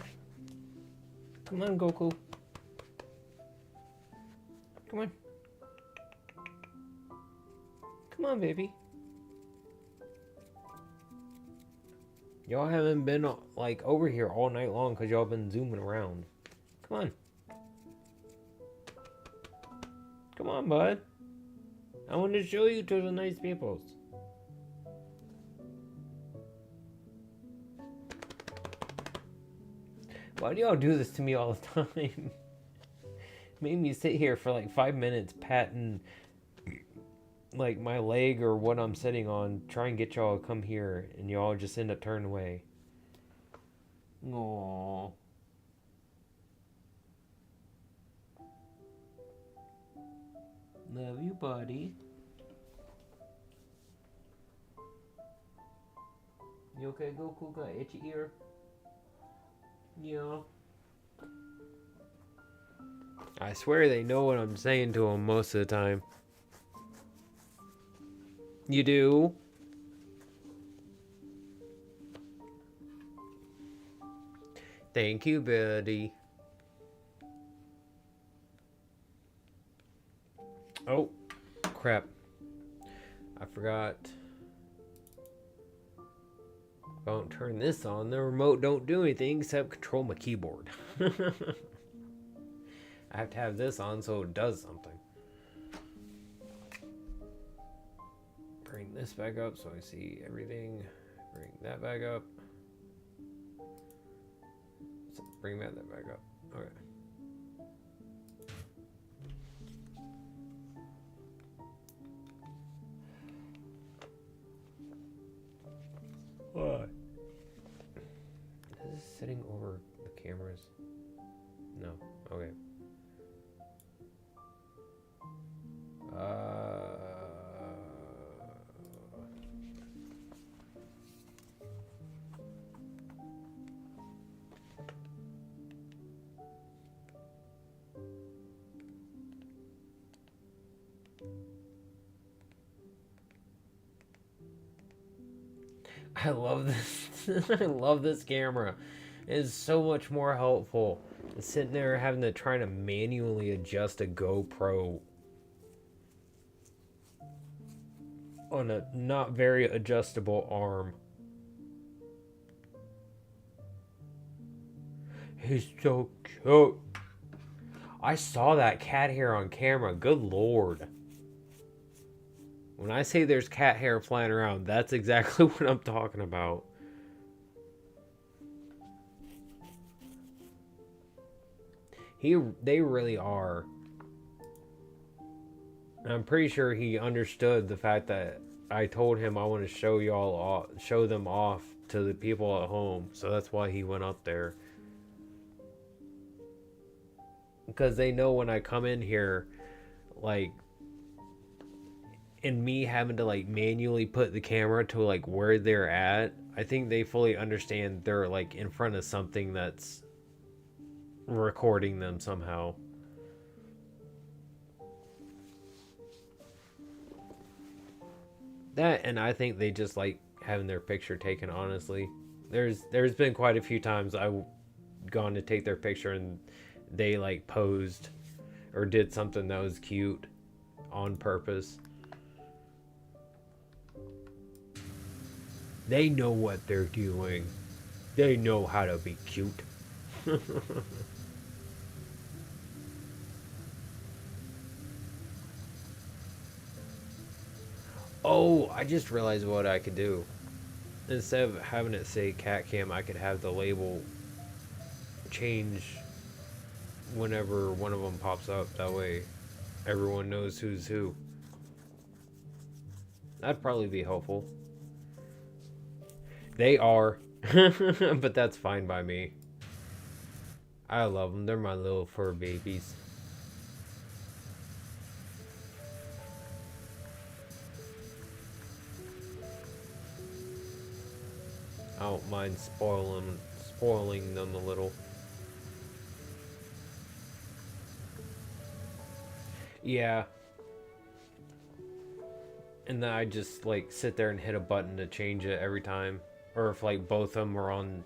A: Come on, Goku. Come on. Come on, baby. Y'all haven't been, like, over here all night long because y'all been zooming around. Come on. Come on, bud. I want to show you to the nice peoples. Why do y'all do this to me all the time? Made me sit here for like 5 minutes patting like my leg or what I'm sitting on, try and get y'all to come here, and y'all just end up turning away. Aww. Love you, buddy. You okay, Goku? Got itchy ear? Yeah. I swear they know what I'm saying to them most of the time. You do? Thank you, buddy. Oh, crap. I forgot. If I don't turn this on, the remote don't do anything except control my keyboard. I have to have this on so it does something. Bring this back up so I see everything. Bring that back up. So bring that back up. Okay. What? Is this sitting over the cameras? No. Okay. I love this. I love this camera. It is so much more helpful than sitting there having to try to manually adjust a GoPro on a not very adjustable arm. He's so cute. I saw that cat hair on camera. Good lord. When I say there's cat hair flying around, that's exactly what I'm talking about. They really are. I'm pretty sure he understood the fact that I told him I want to show y'all off, show them off to the people at home. So that's why he went up there. Because they know when I come in here, like, and me having to like manually put the camera to like where they're at, I think they fully understand they're like in front of something that's recording them somehow. That, and I think they just like having their picture taken, honestly. There's been quite a few times I've gone to take their picture and they like posed or did something that was cute on purpose. They know what they're doing. They know how to be cute. Oh, I just realized what I could do. Instead of having it say cat cam, I could have the label change whenever one of them pops up. That way everyone knows who's who. That'd probably be helpful. They are. But that's fine by me. I love them. They're my little fur babies. I don't mind spoiling them a little. Yeah. And then I just like sit there and hit a button to change it every time. Or if like both of them are on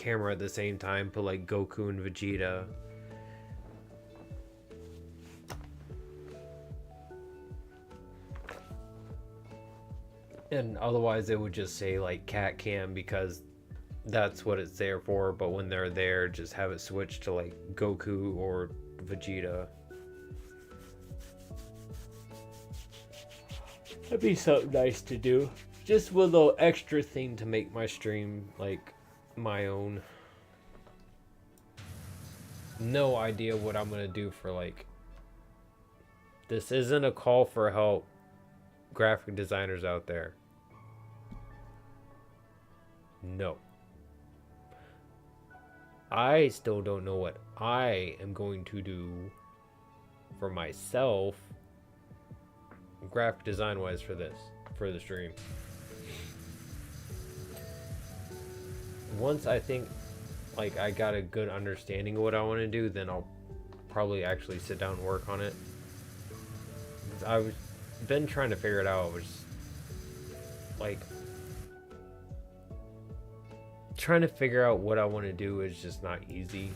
A: camera at the same time, put like Goku and Vegeta. And otherwise it would just say like cat cam because that's what it's there for, but when they're there, just have it switch to like Goku or Vegeta. That'd be something nice to do. Just one little extra thing to make my stream like my own. No idea what I'm gonna do for like. This isn't a call for help, graphic designers out there. No. I still don't know what I am going to do for myself, graphic design wise, for the stream. Once I think like I got a good understanding of what I want to do, then I'll probably actually sit down and work on it. I've been trying to figure it out, which like trying to figure out what I want to do is just not easy,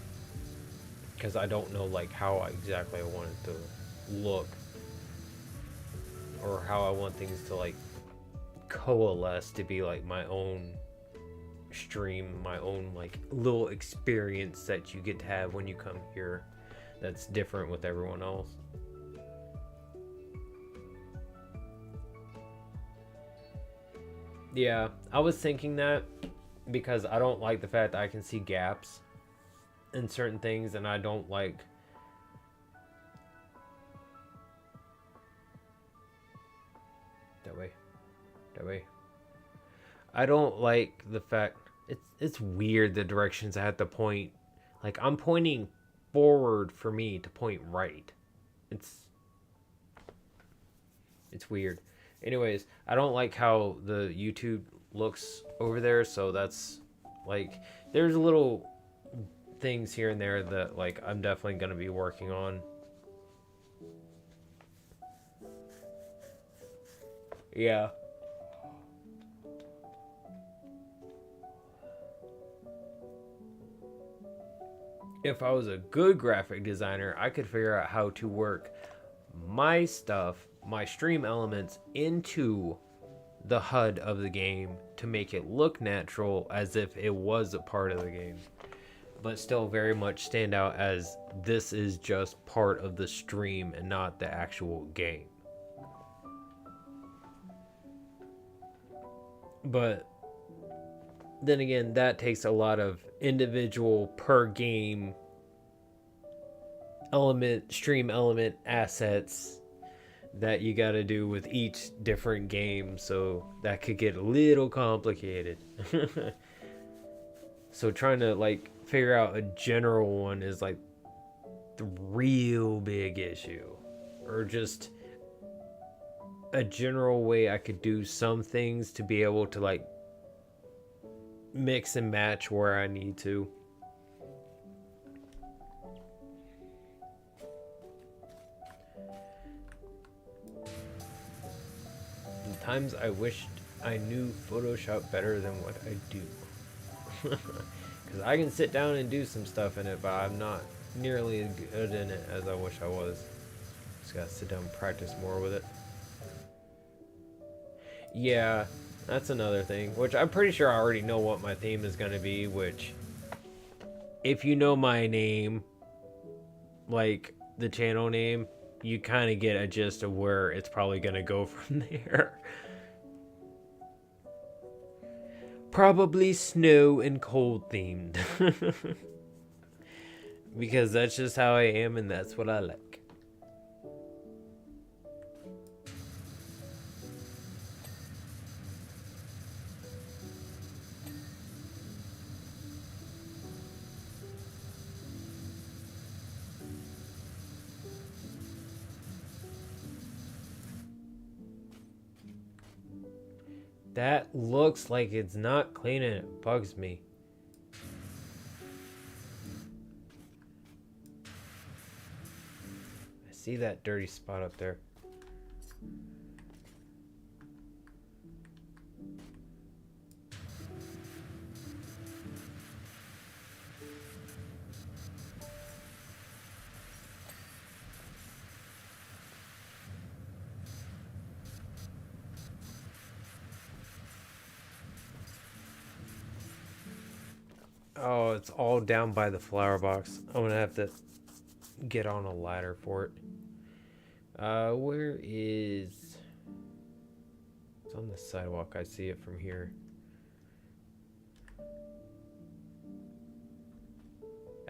A: because I don't know like how exactly I want it to look, or how I want things to like coalesce to be like my own stream, my own like little experience that you get to have when you come here that's different with everyone else. Yeah, I was thinking that because I don't like the fact that I can see gaps in certain things, and I don't like that way. I don't like the fact it's weird the directions I have to point. Like I'm pointing forward for me to point right. It's weird. Anyways, I don't like how the YouTube looks over there, so that's like there's little things here and there that like I'm definitely going to be working on. Yeah. If I was a good graphic designer, I could figure out how to work my stuff, my stream elements, into the HUD of the game to make it look natural as if it was a part of the game, but still very much stand out as this is just part of the stream and not the actual game. But then again, that takes a lot of individual per game element, stream element assets that you got to do with each different game, so that could get a little complicated. So trying to like figure out a general one is like the real big issue, or just a general way I could do some things to be able to like mix and match where I need to. Sometimes I wished I knew Photoshop better than what I do. Because I can sit down and do some stuff in it, but I'm not nearly as good in it as I wish I was. Just gotta sit down and practice more with it. Yeah, that's another thing, which I'm pretty sure I already know what my theme is gonna be, which, if you know my name, like the channel name, you kind of get a gist of where it's probably gonna go from there. Probably snow and cold themed. Because that's just how I am, and that's what I like. That looks like it's not clean and it bugs me. I see that dirty spot up there. Oh, it's all down by the flower box. I'm gonna have to get on a ladder for it. Where is... It's on the sidewalk. I see it from here.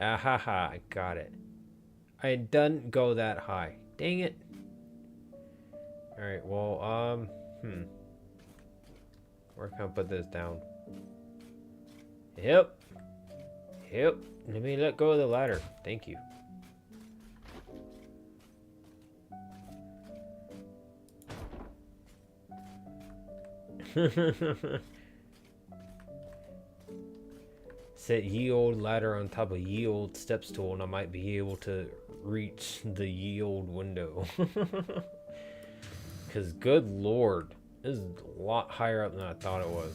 A: Ah ha ha, I got it. I didn't go that high. Dang it. Alright, well, where can I put this down? Yep. Yep. Let me let go of the ladder. Thank you. Set ye old ladder on top of ye old step stool and I might be able to reach the ye old window. Because good lord, this is a lot higher up than I thought it was.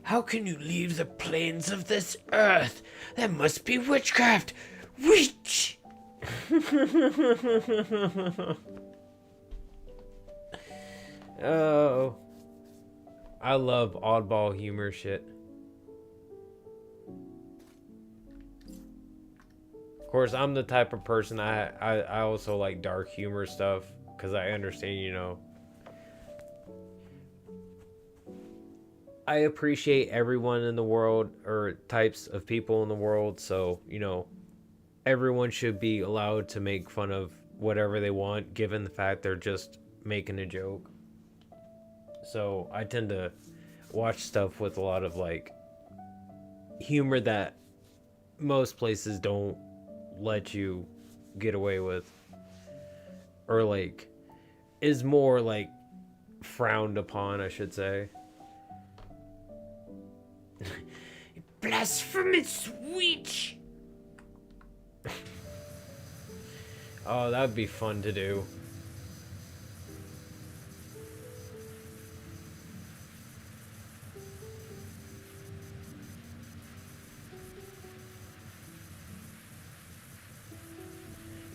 A: How can you leave the plains of this earth? That must be witchcraft! Witch! Oh. I love oddball humor shit. Of course, I'm the type of person, I also like dark humor stuff, because I understand, you know, I appreciate everyone in the world, or types of people in the world, so, you know, everyone should be allowed to make fun of whatever they want, given the fact they're just making a joke. So, I tend to watch stuff with a lot of, like, humor that most places don't let you get away with, or like is more like frowned upon, I should say. Blasphemous witch. Oh, that would be fun to do.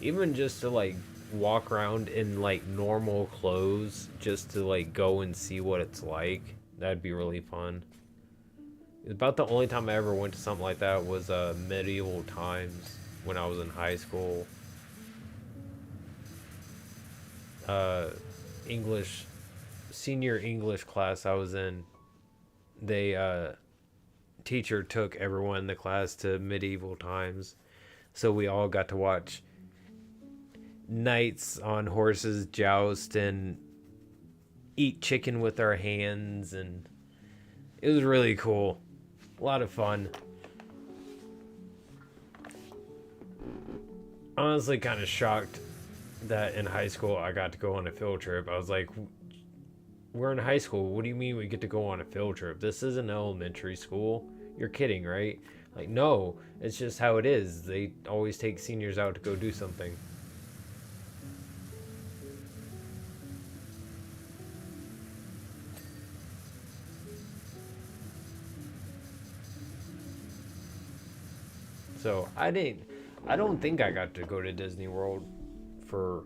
A: Even just to like walk around in like normal clothes just to like go and see what it's like, that'd be really fun. About the only time I ever went to something like that was medieval times when I was in high school. English, senior English class I was in, they teacher took everyone in the class to medieval times, so we all got to watch knights on horses joust and eat chicken with our hands, and it was really cool. A lot of fun. Honestly, kind of shocked that in high school I got to go on a field trip. I was like, we're in high school. What do you mean we get to go on a field trip? This isn't elementary school. You're kidding, right? Like, no, it's just how it is. They always take seniors out to go do something. So I don't think I got to go to Disney World for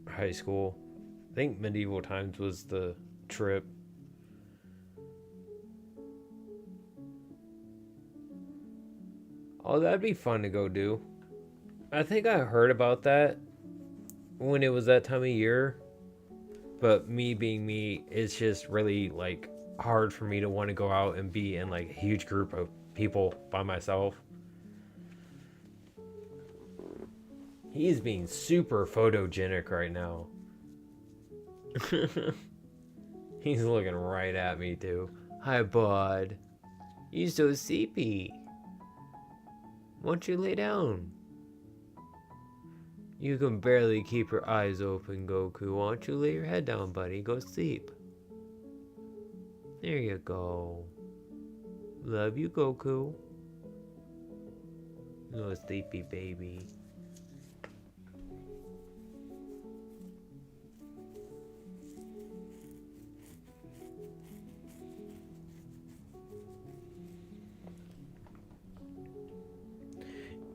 A: high school. I think medieval times was the trip. Oh, that'd be fun to go do. I think I heard about that when it was that time of year. But me being me, it's just really like hard for me to want to go out and be in like a huge group of people by myself. He's being super photogenic right now. He's looking right at me too. Hi, bud. You so sleepy. Why don't you lay down? You can barely keep your eyes open, Goku. Why don't you lay your head down, buddy? Go sleep. There you go. Love you, Goku. Oh, sleepy baby.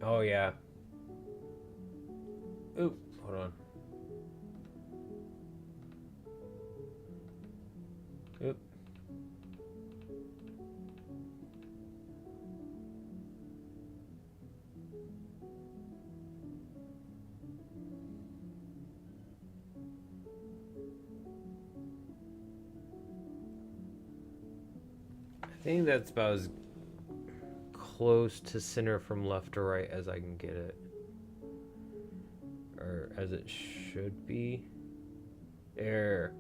A: Oh yeah. Oop, hold on. Oop. I think that's about as close to center from left to right as I can get it. Or as it should be. There.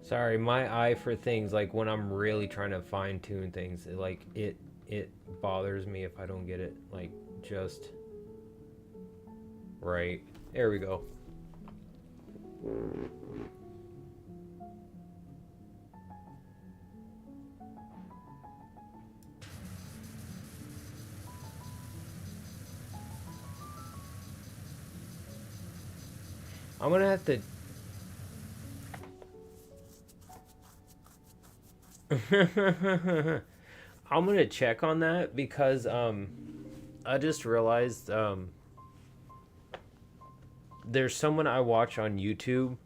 A: Sorry, my eye for things, like when I'm really trying to fine tune things, it bothers me if I don't get it like just right. There we go. I'm gonna have to I'm gonna check on that because I just realized there's someone I watch on YouTube.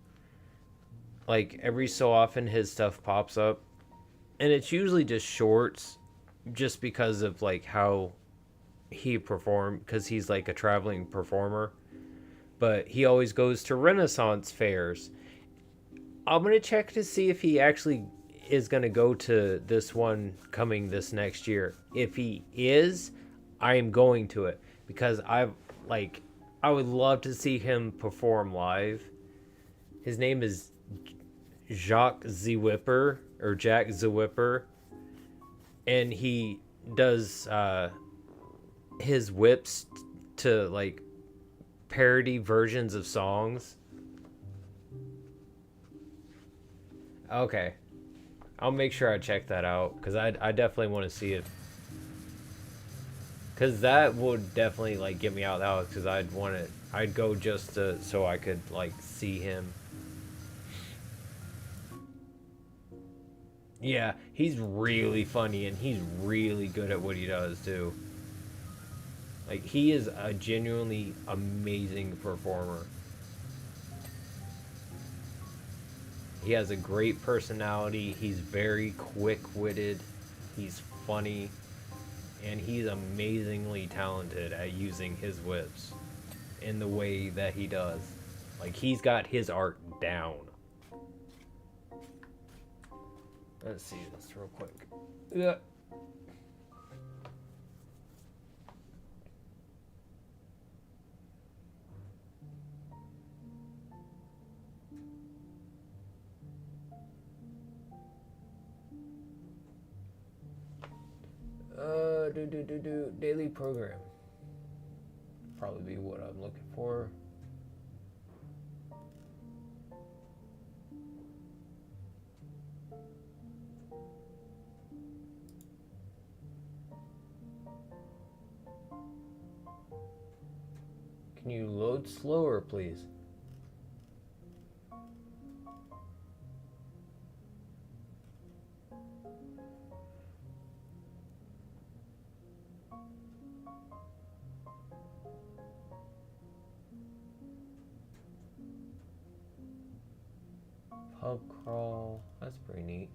A: Like every so often his stuff pops up and it's usually just shorts just because of like how he performed, because he's like a traveling performer, but he always goes to Renaissance fairs. I'm gonna check to see if he actually is gonna go to this one coming this next year. If he is, I am going to it because I would love to see him perform live. His name is Jacques Zwipper or Jack Zwipper, and he does his whips to like parody versions of songs. Okay, I'll make sure I check that out because I definitely want to see it, because that would definitely like get me out of the house, because I'd go just to so I could like see him. Yeah, he's really funny and he's really good at what he does too. Like he is a genuinely amazing performer. He has a great personality. He's very quick-witted. He's funny, and he's amazingly talented at using his whips in the way that he does. Like he's got his art down. Let's see this real quick. Yeah. Daily program. Probably be what I'm looking for. Can you load slower, please? Pub crawl. That's pretty neat.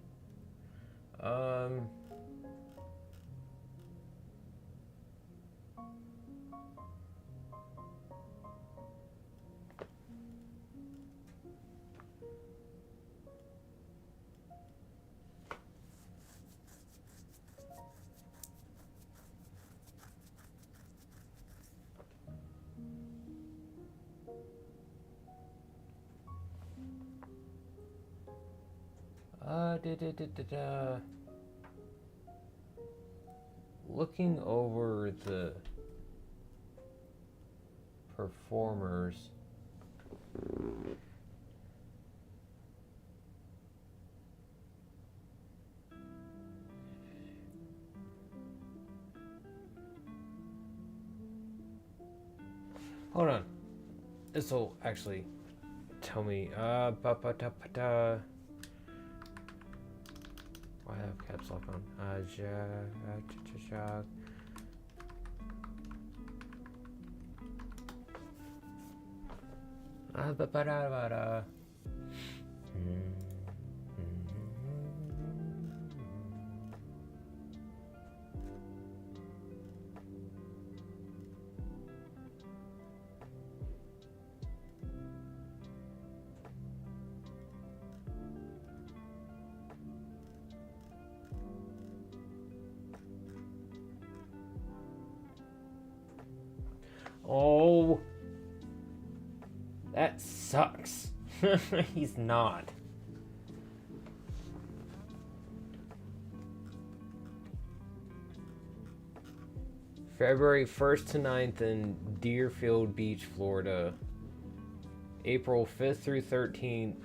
A: Looking over the performers. Hold on. This will actually tell tell me. Ba-ba-da-ba-da. Why have caps lock on? Ba-ba-da-ba-da. Oh, that sucks. He's not. February 1st to 9th in Deerfield Beach, Florida. April 5th through 13th,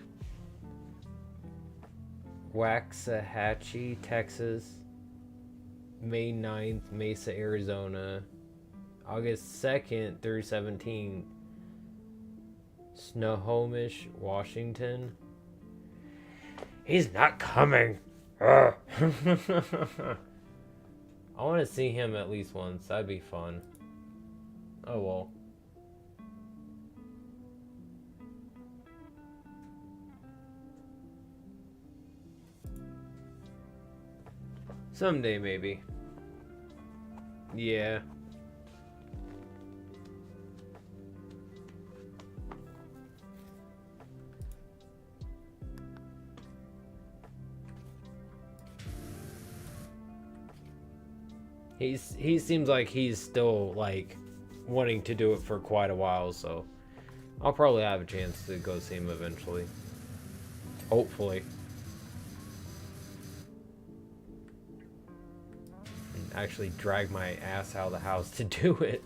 A: Waxahachie, Texas. May 9th, Mesa, Arizona. August 2nd through 17th, Snohomish, Washington. He's not coming. I want to see him at least once. That'd be fun. Oh well. Someday, maybe. Yeah. He seems like he's still like wanting to do it for quite a while, so I'll probably have a chance to go see him eventually. Hopefully. And actually drag my ass out of the house to do it.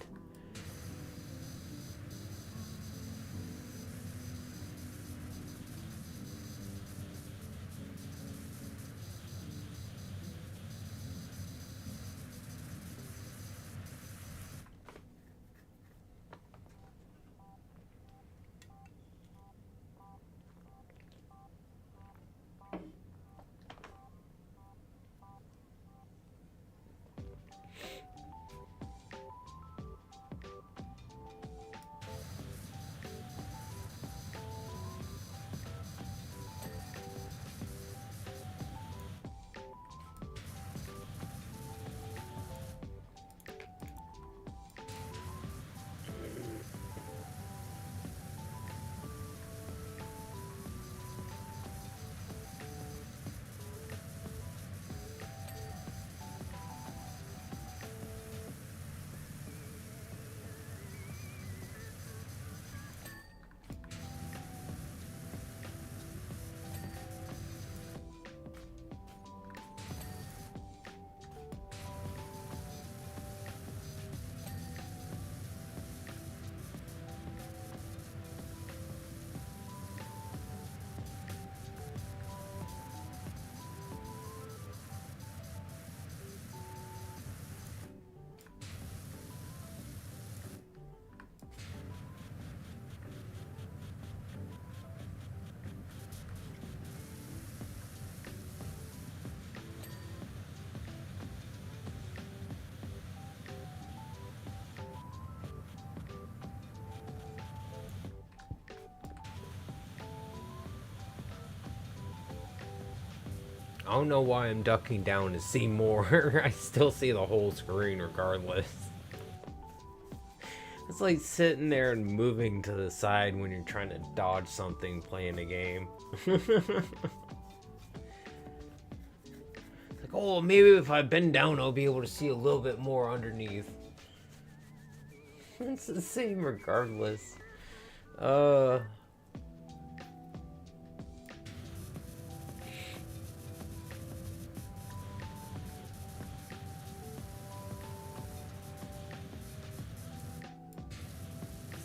A: I don't know why I'm ducking down to see more. I still see the whole screen regardless. It's like sitting there and moving to the side when you're trying to dodge something playing a game. It's like, oh, maybe if I bend down, I'll be able to see a little bit more underneath. It's the same regardless.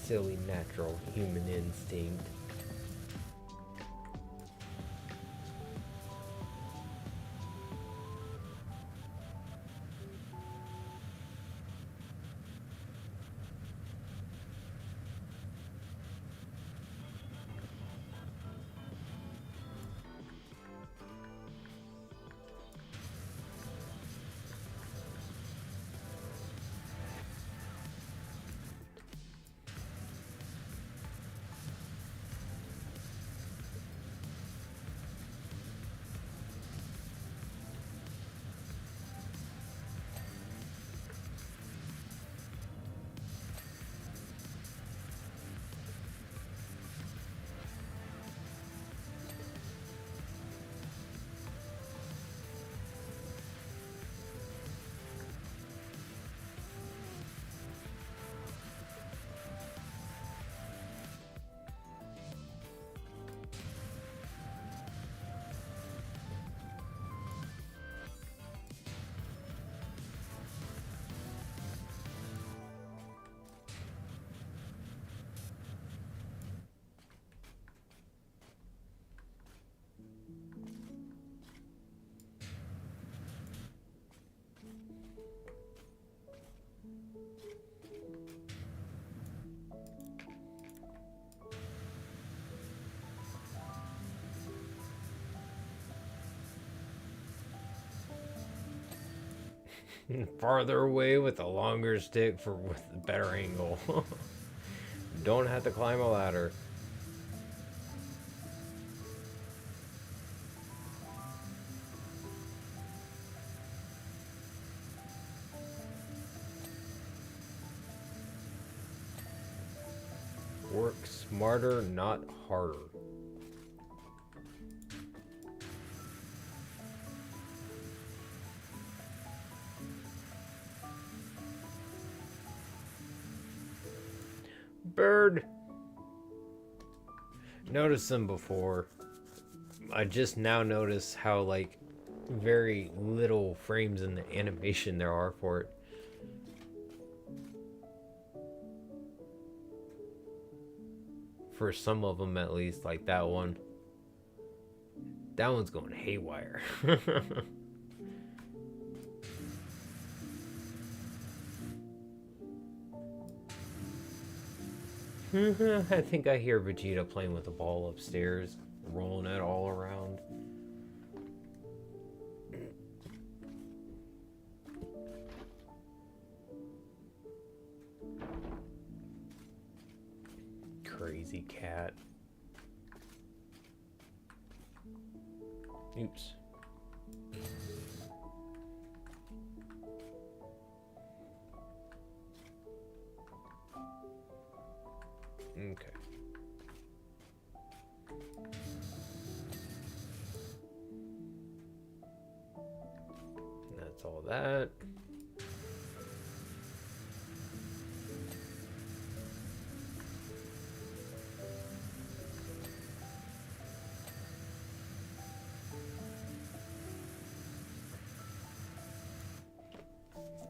A: Silly natural human instinct. Farther away with a longer stick with a better angle. Don't have to climb a ladder. Work smarter, not harder. Bird. Noticed them before. I just now notice how like very little frames in the animation there are for it. For some of them at least, like that one. That one's going haywire. I think I hear Vegeta playing with a ball upstairs, rolling it all around. Crazy cat. Oops. Okay. That's all that.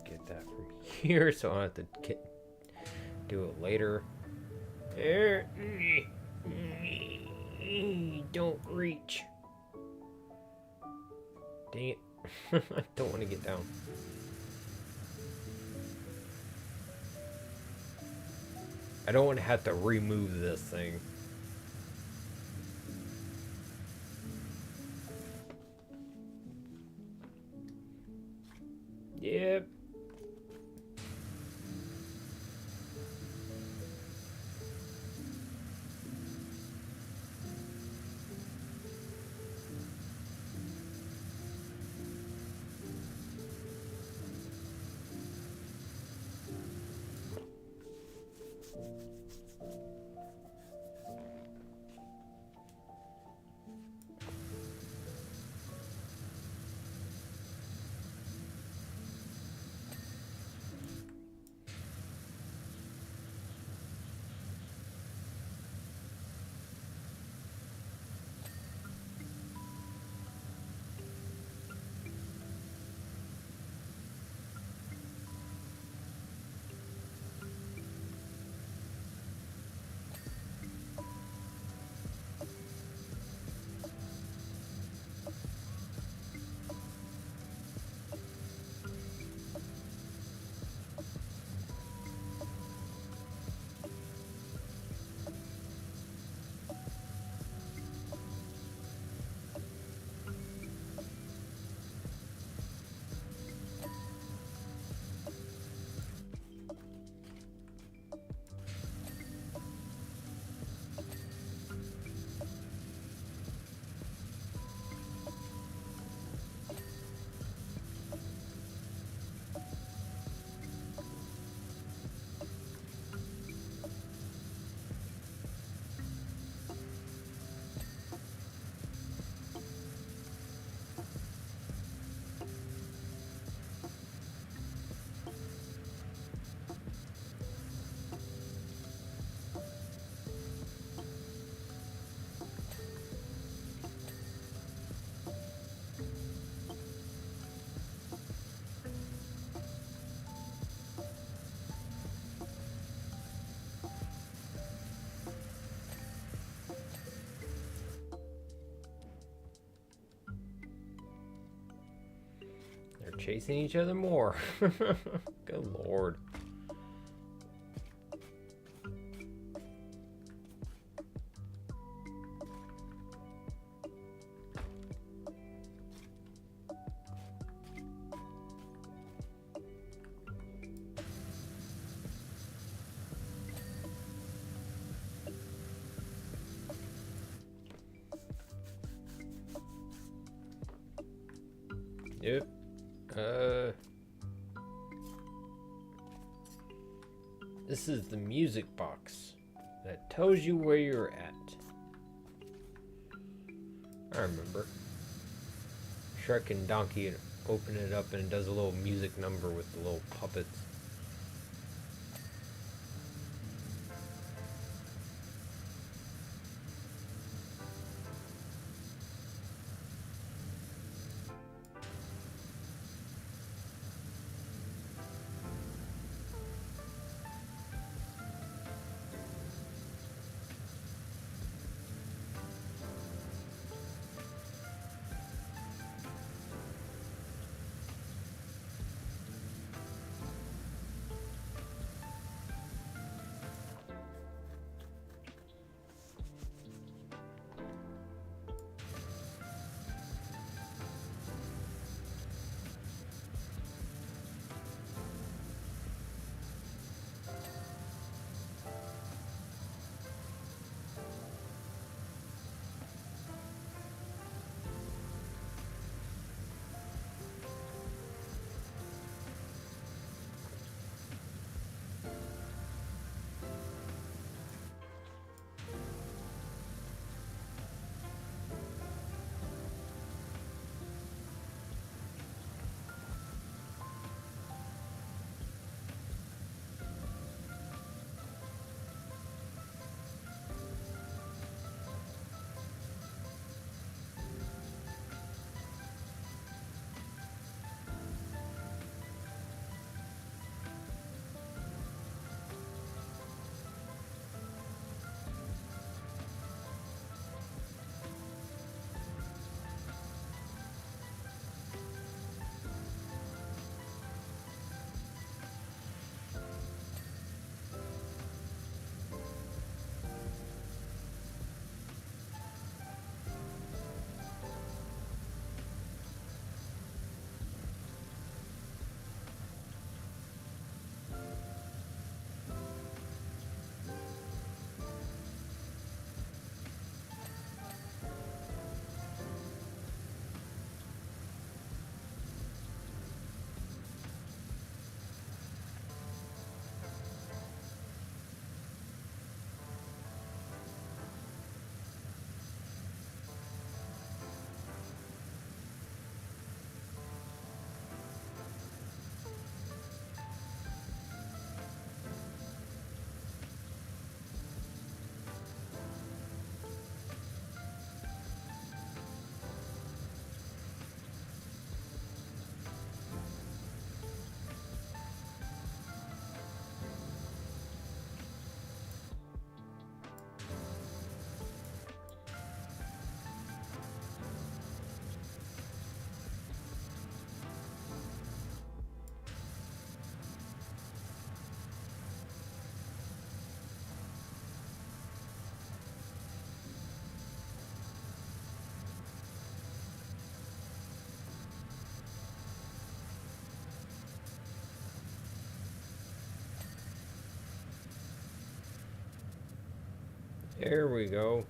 A: Get that from here so I don't have to do it later. Don't reach. Dang it. I don't want to get down. I don't want to have to remove this thing. Yep. Chasing each other more. Good lord. Yep. This is the music box that tells you where you're at. I remember. Shrek and Donkey open it up and it does a little music number with the little puppets. There we go.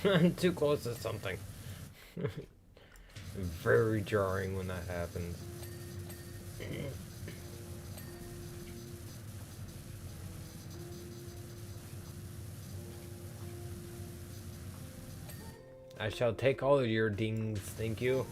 A: I'm too close to something. Very jarring when that happens. I shall take all of your dings, thank you.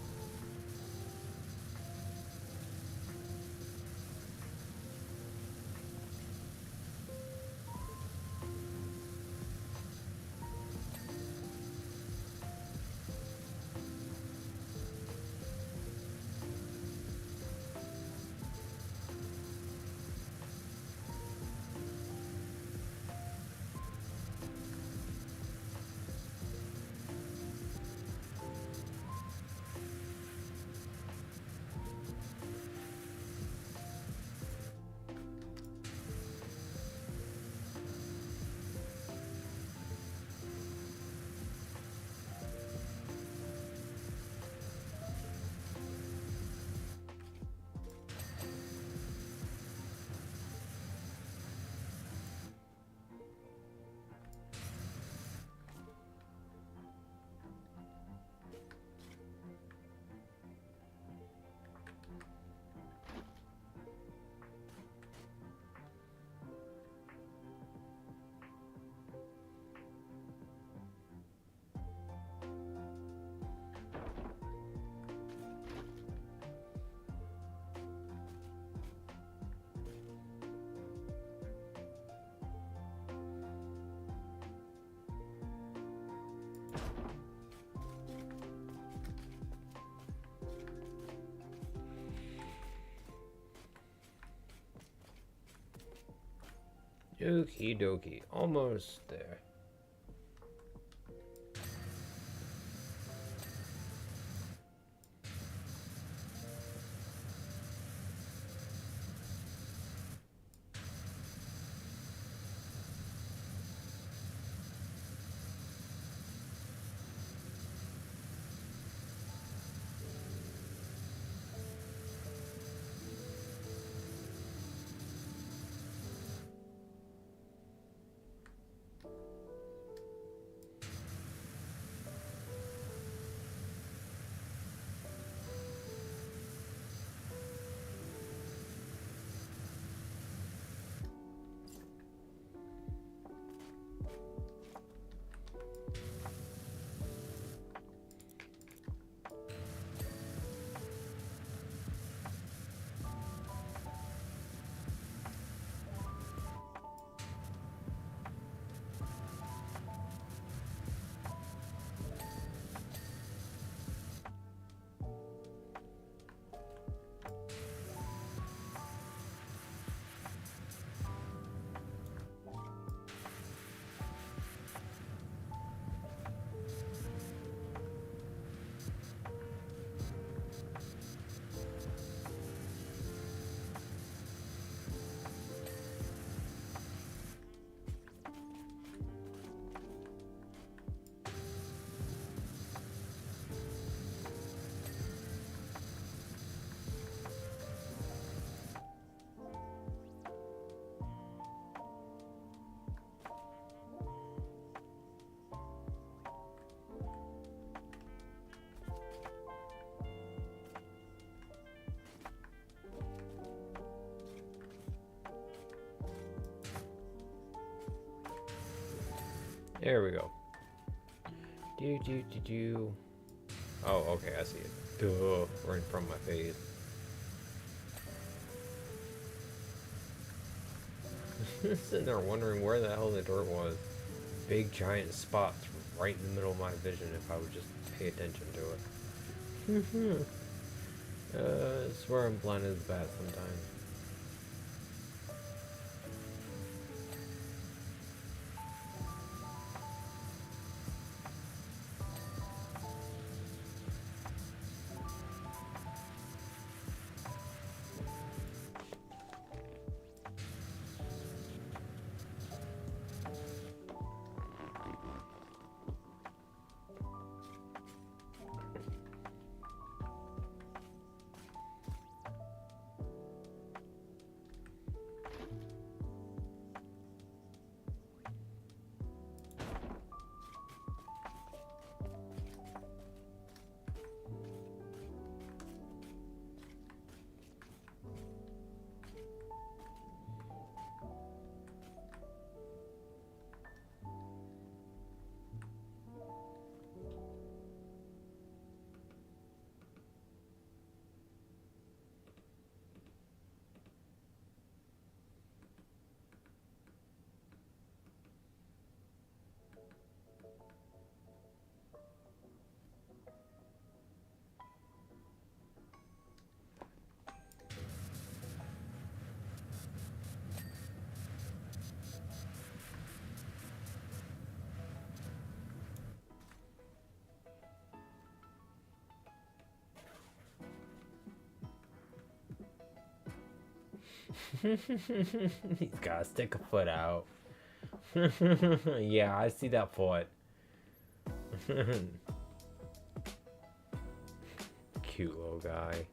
A: Okie dokie, almost there. There we go. Do. Oh, okay, I see it. Duh, right in front of my face. Sitting there wondering where the hell the dirt was. Big giant spots right in the middle of my vision if I would just pay attention to it. I swear I'm blind as a bat sometimes. He's gotta stick a foot out. Yeah, I see that foot. Cute little guy.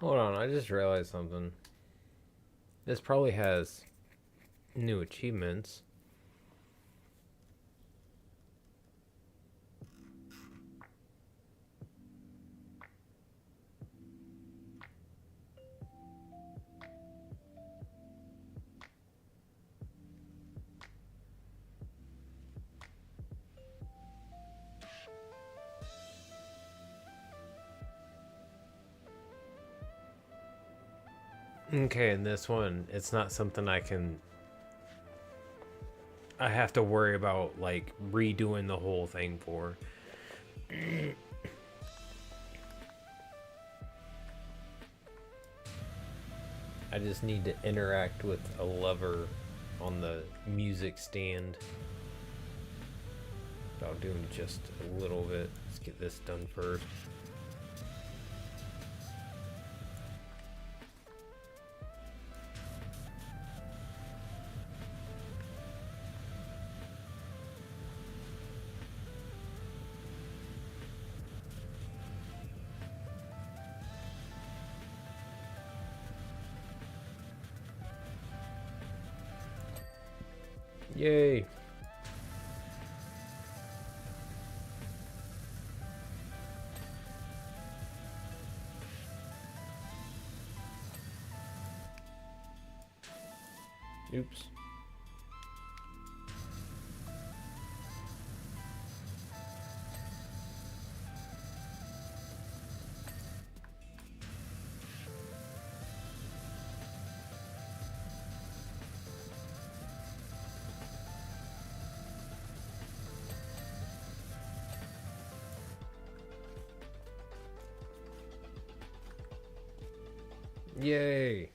A: Hold on, I just realized something. This probably has new achievements. Okay, in this one, it's not something I have to worry about, like, redoing the whole thing for. I just need to interact with a lever on the music stand. I'll do just a little bit. Let's get this done first. Yay! Oops. Yay!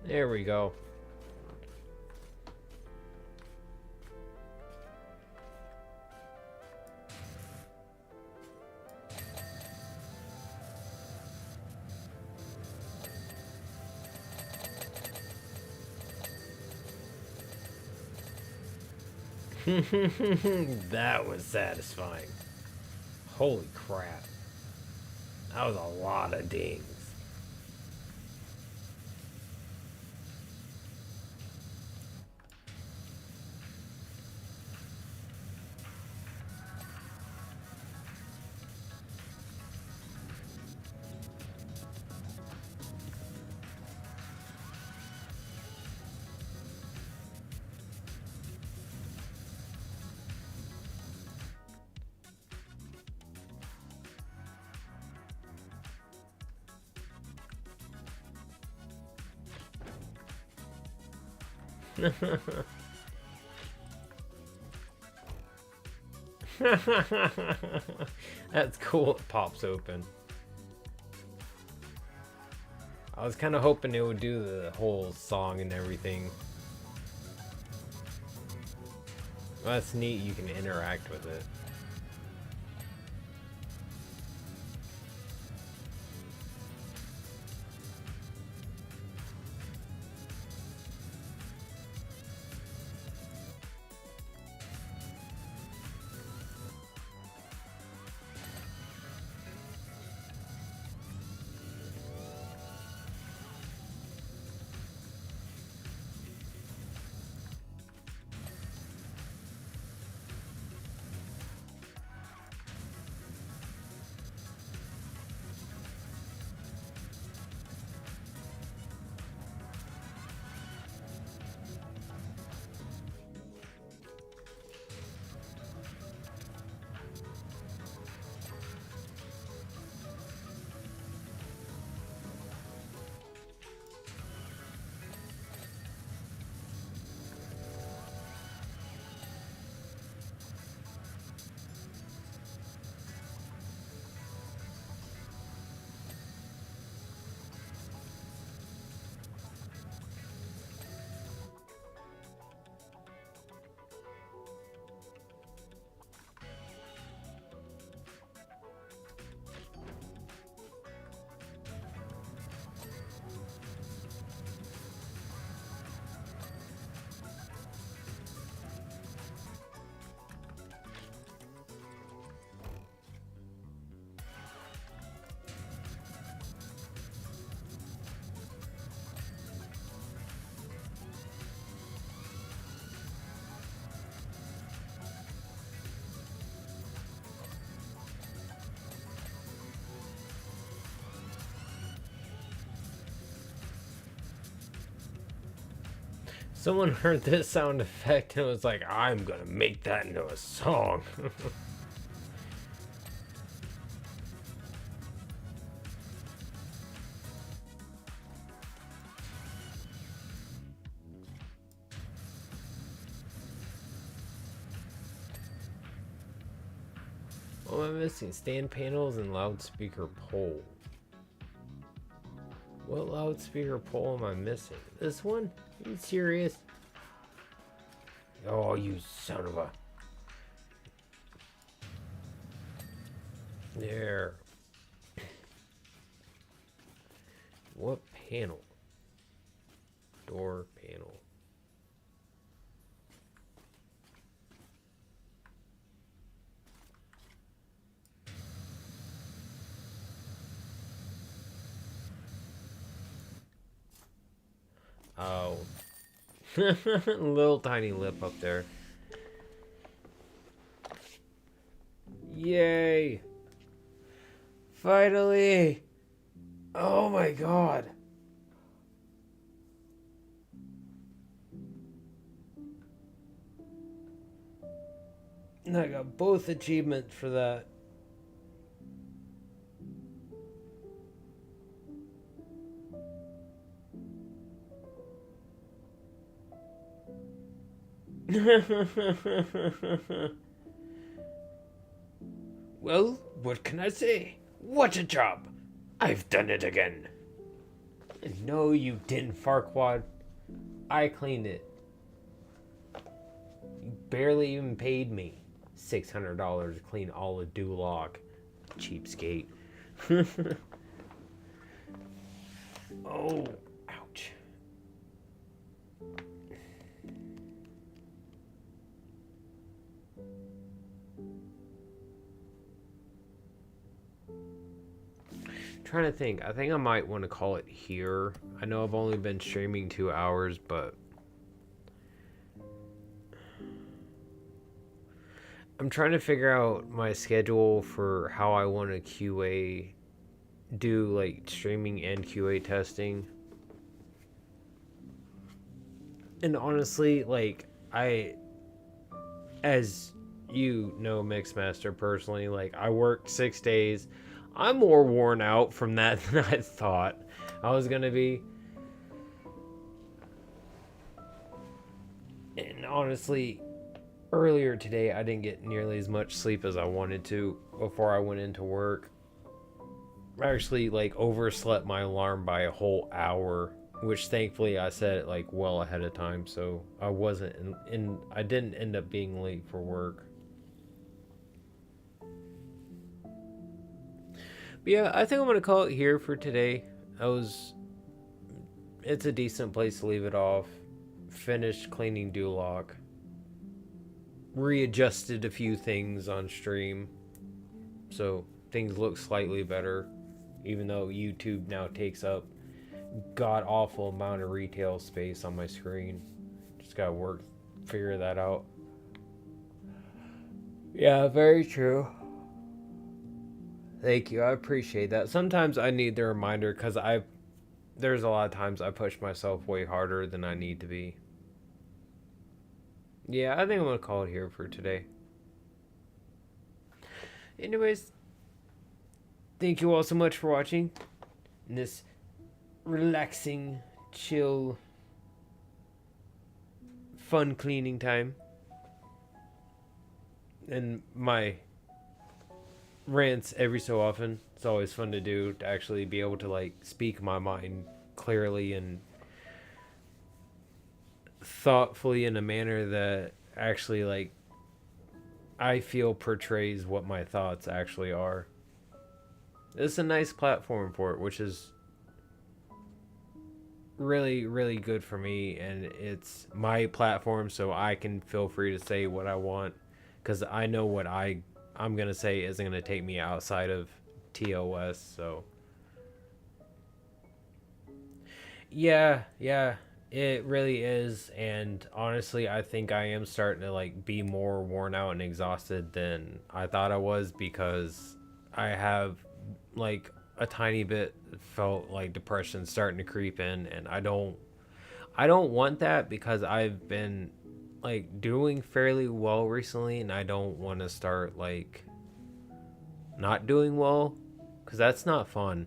A: There we go. That was satisfying. Holy crap. That was a lot of dings. That's cool. It pops open. I was kind of hoping it would do the whole song and everything. Well, that's neat. You can interact with it. Someone heard this sound effect and was like, I'm gonna make that into a song. What am I missing? Stand panels and loudspeaker pole. What loudspeaker pole am I missing? This one? Are you serious? Oh, you son of a... There. What panel? Door panel. Oh. Little tiny lip up there. Yay. Finally. Oh my god. And I got both achievements for that. Well, what can I say? What a job! I've done it again. No, you didn't, Farquad. I cleaned it. You barely even paid me $600 to clean all of Duloc. Cheapskate. Oh, ouch. Trying to think. I think I might want to call it here. I know I've only been streaming 2 hours, but I'm trying to figure out my schedule for how I want to QA do like streaming and QA testing. And honestly, like as you know, Mixmaster personally, like I worked 6 days. I'm more worn out from that than I thought I was gonna be. And honestly, earlier today I didn't get nearly as much sleep as I wanted to before I went into work. I actually like overslept my alarm by a whole hour, which thankfully I set it like well ahead of time, so I wasn't in I didn't end up being late for work. But yeah, I think I'm gonna call it here for today. It's a decent place to leave it off. Finished cleaning Duloc. Readjusted a few things on stream, so things look slightly better, even though YouTube now takes up god awful amount of retail space on my screen. Just gotta figure that out. Yeah, very true. Thank you, I appreciate that. Sometimes I need the reminder because there's a lot of times I push myself way harder than I need to be. Yeah, I think I'm gonna call it here for today. Anyways, thank you all so much for watching this relaxing, chill, fun cleaning time. And my rants every so often. It's always fun to do, to actually be able to like speak my mind clearly and thoughtfully in a manner that actually like I feel portrays what my thoughts actually are. It's a nice platform for it, which is really, really good for me, and it's my platform, so I can feel free to say what I want, because I know what I'm gonna say isn't gonna take me outside of TOS. So yeah, it really is. And honestly, I think I am starting to like be more worn out and exhausted than I thought I was, because I have like a tiny bit felt like depression starting to creep in, and I don't want that, because I've been like doing fairly well recently, and I don't want to start like not doing well, because that's not fun.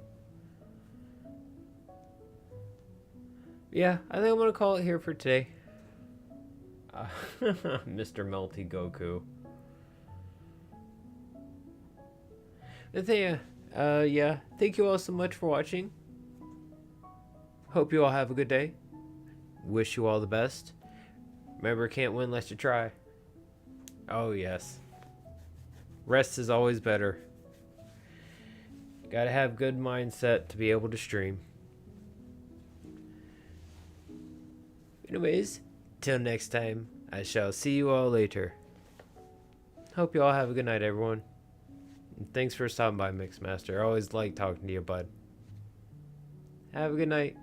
A: Yeah, I think I'm gonna call it here for today. Mr. Melty Goku. But yeah, thank you all so much for watching. Hope you all have a good day. Wish you all the best. Remember, can't win unless you try. Oh yes. Rest is always better. Gotta have good mindset to be able to stream. Anyways, till next time, I shall see you all later. Hope you all have a good night, everyone. And thanks for stopping by, Mixmaster. I always like talking to you, bud. Have a good night.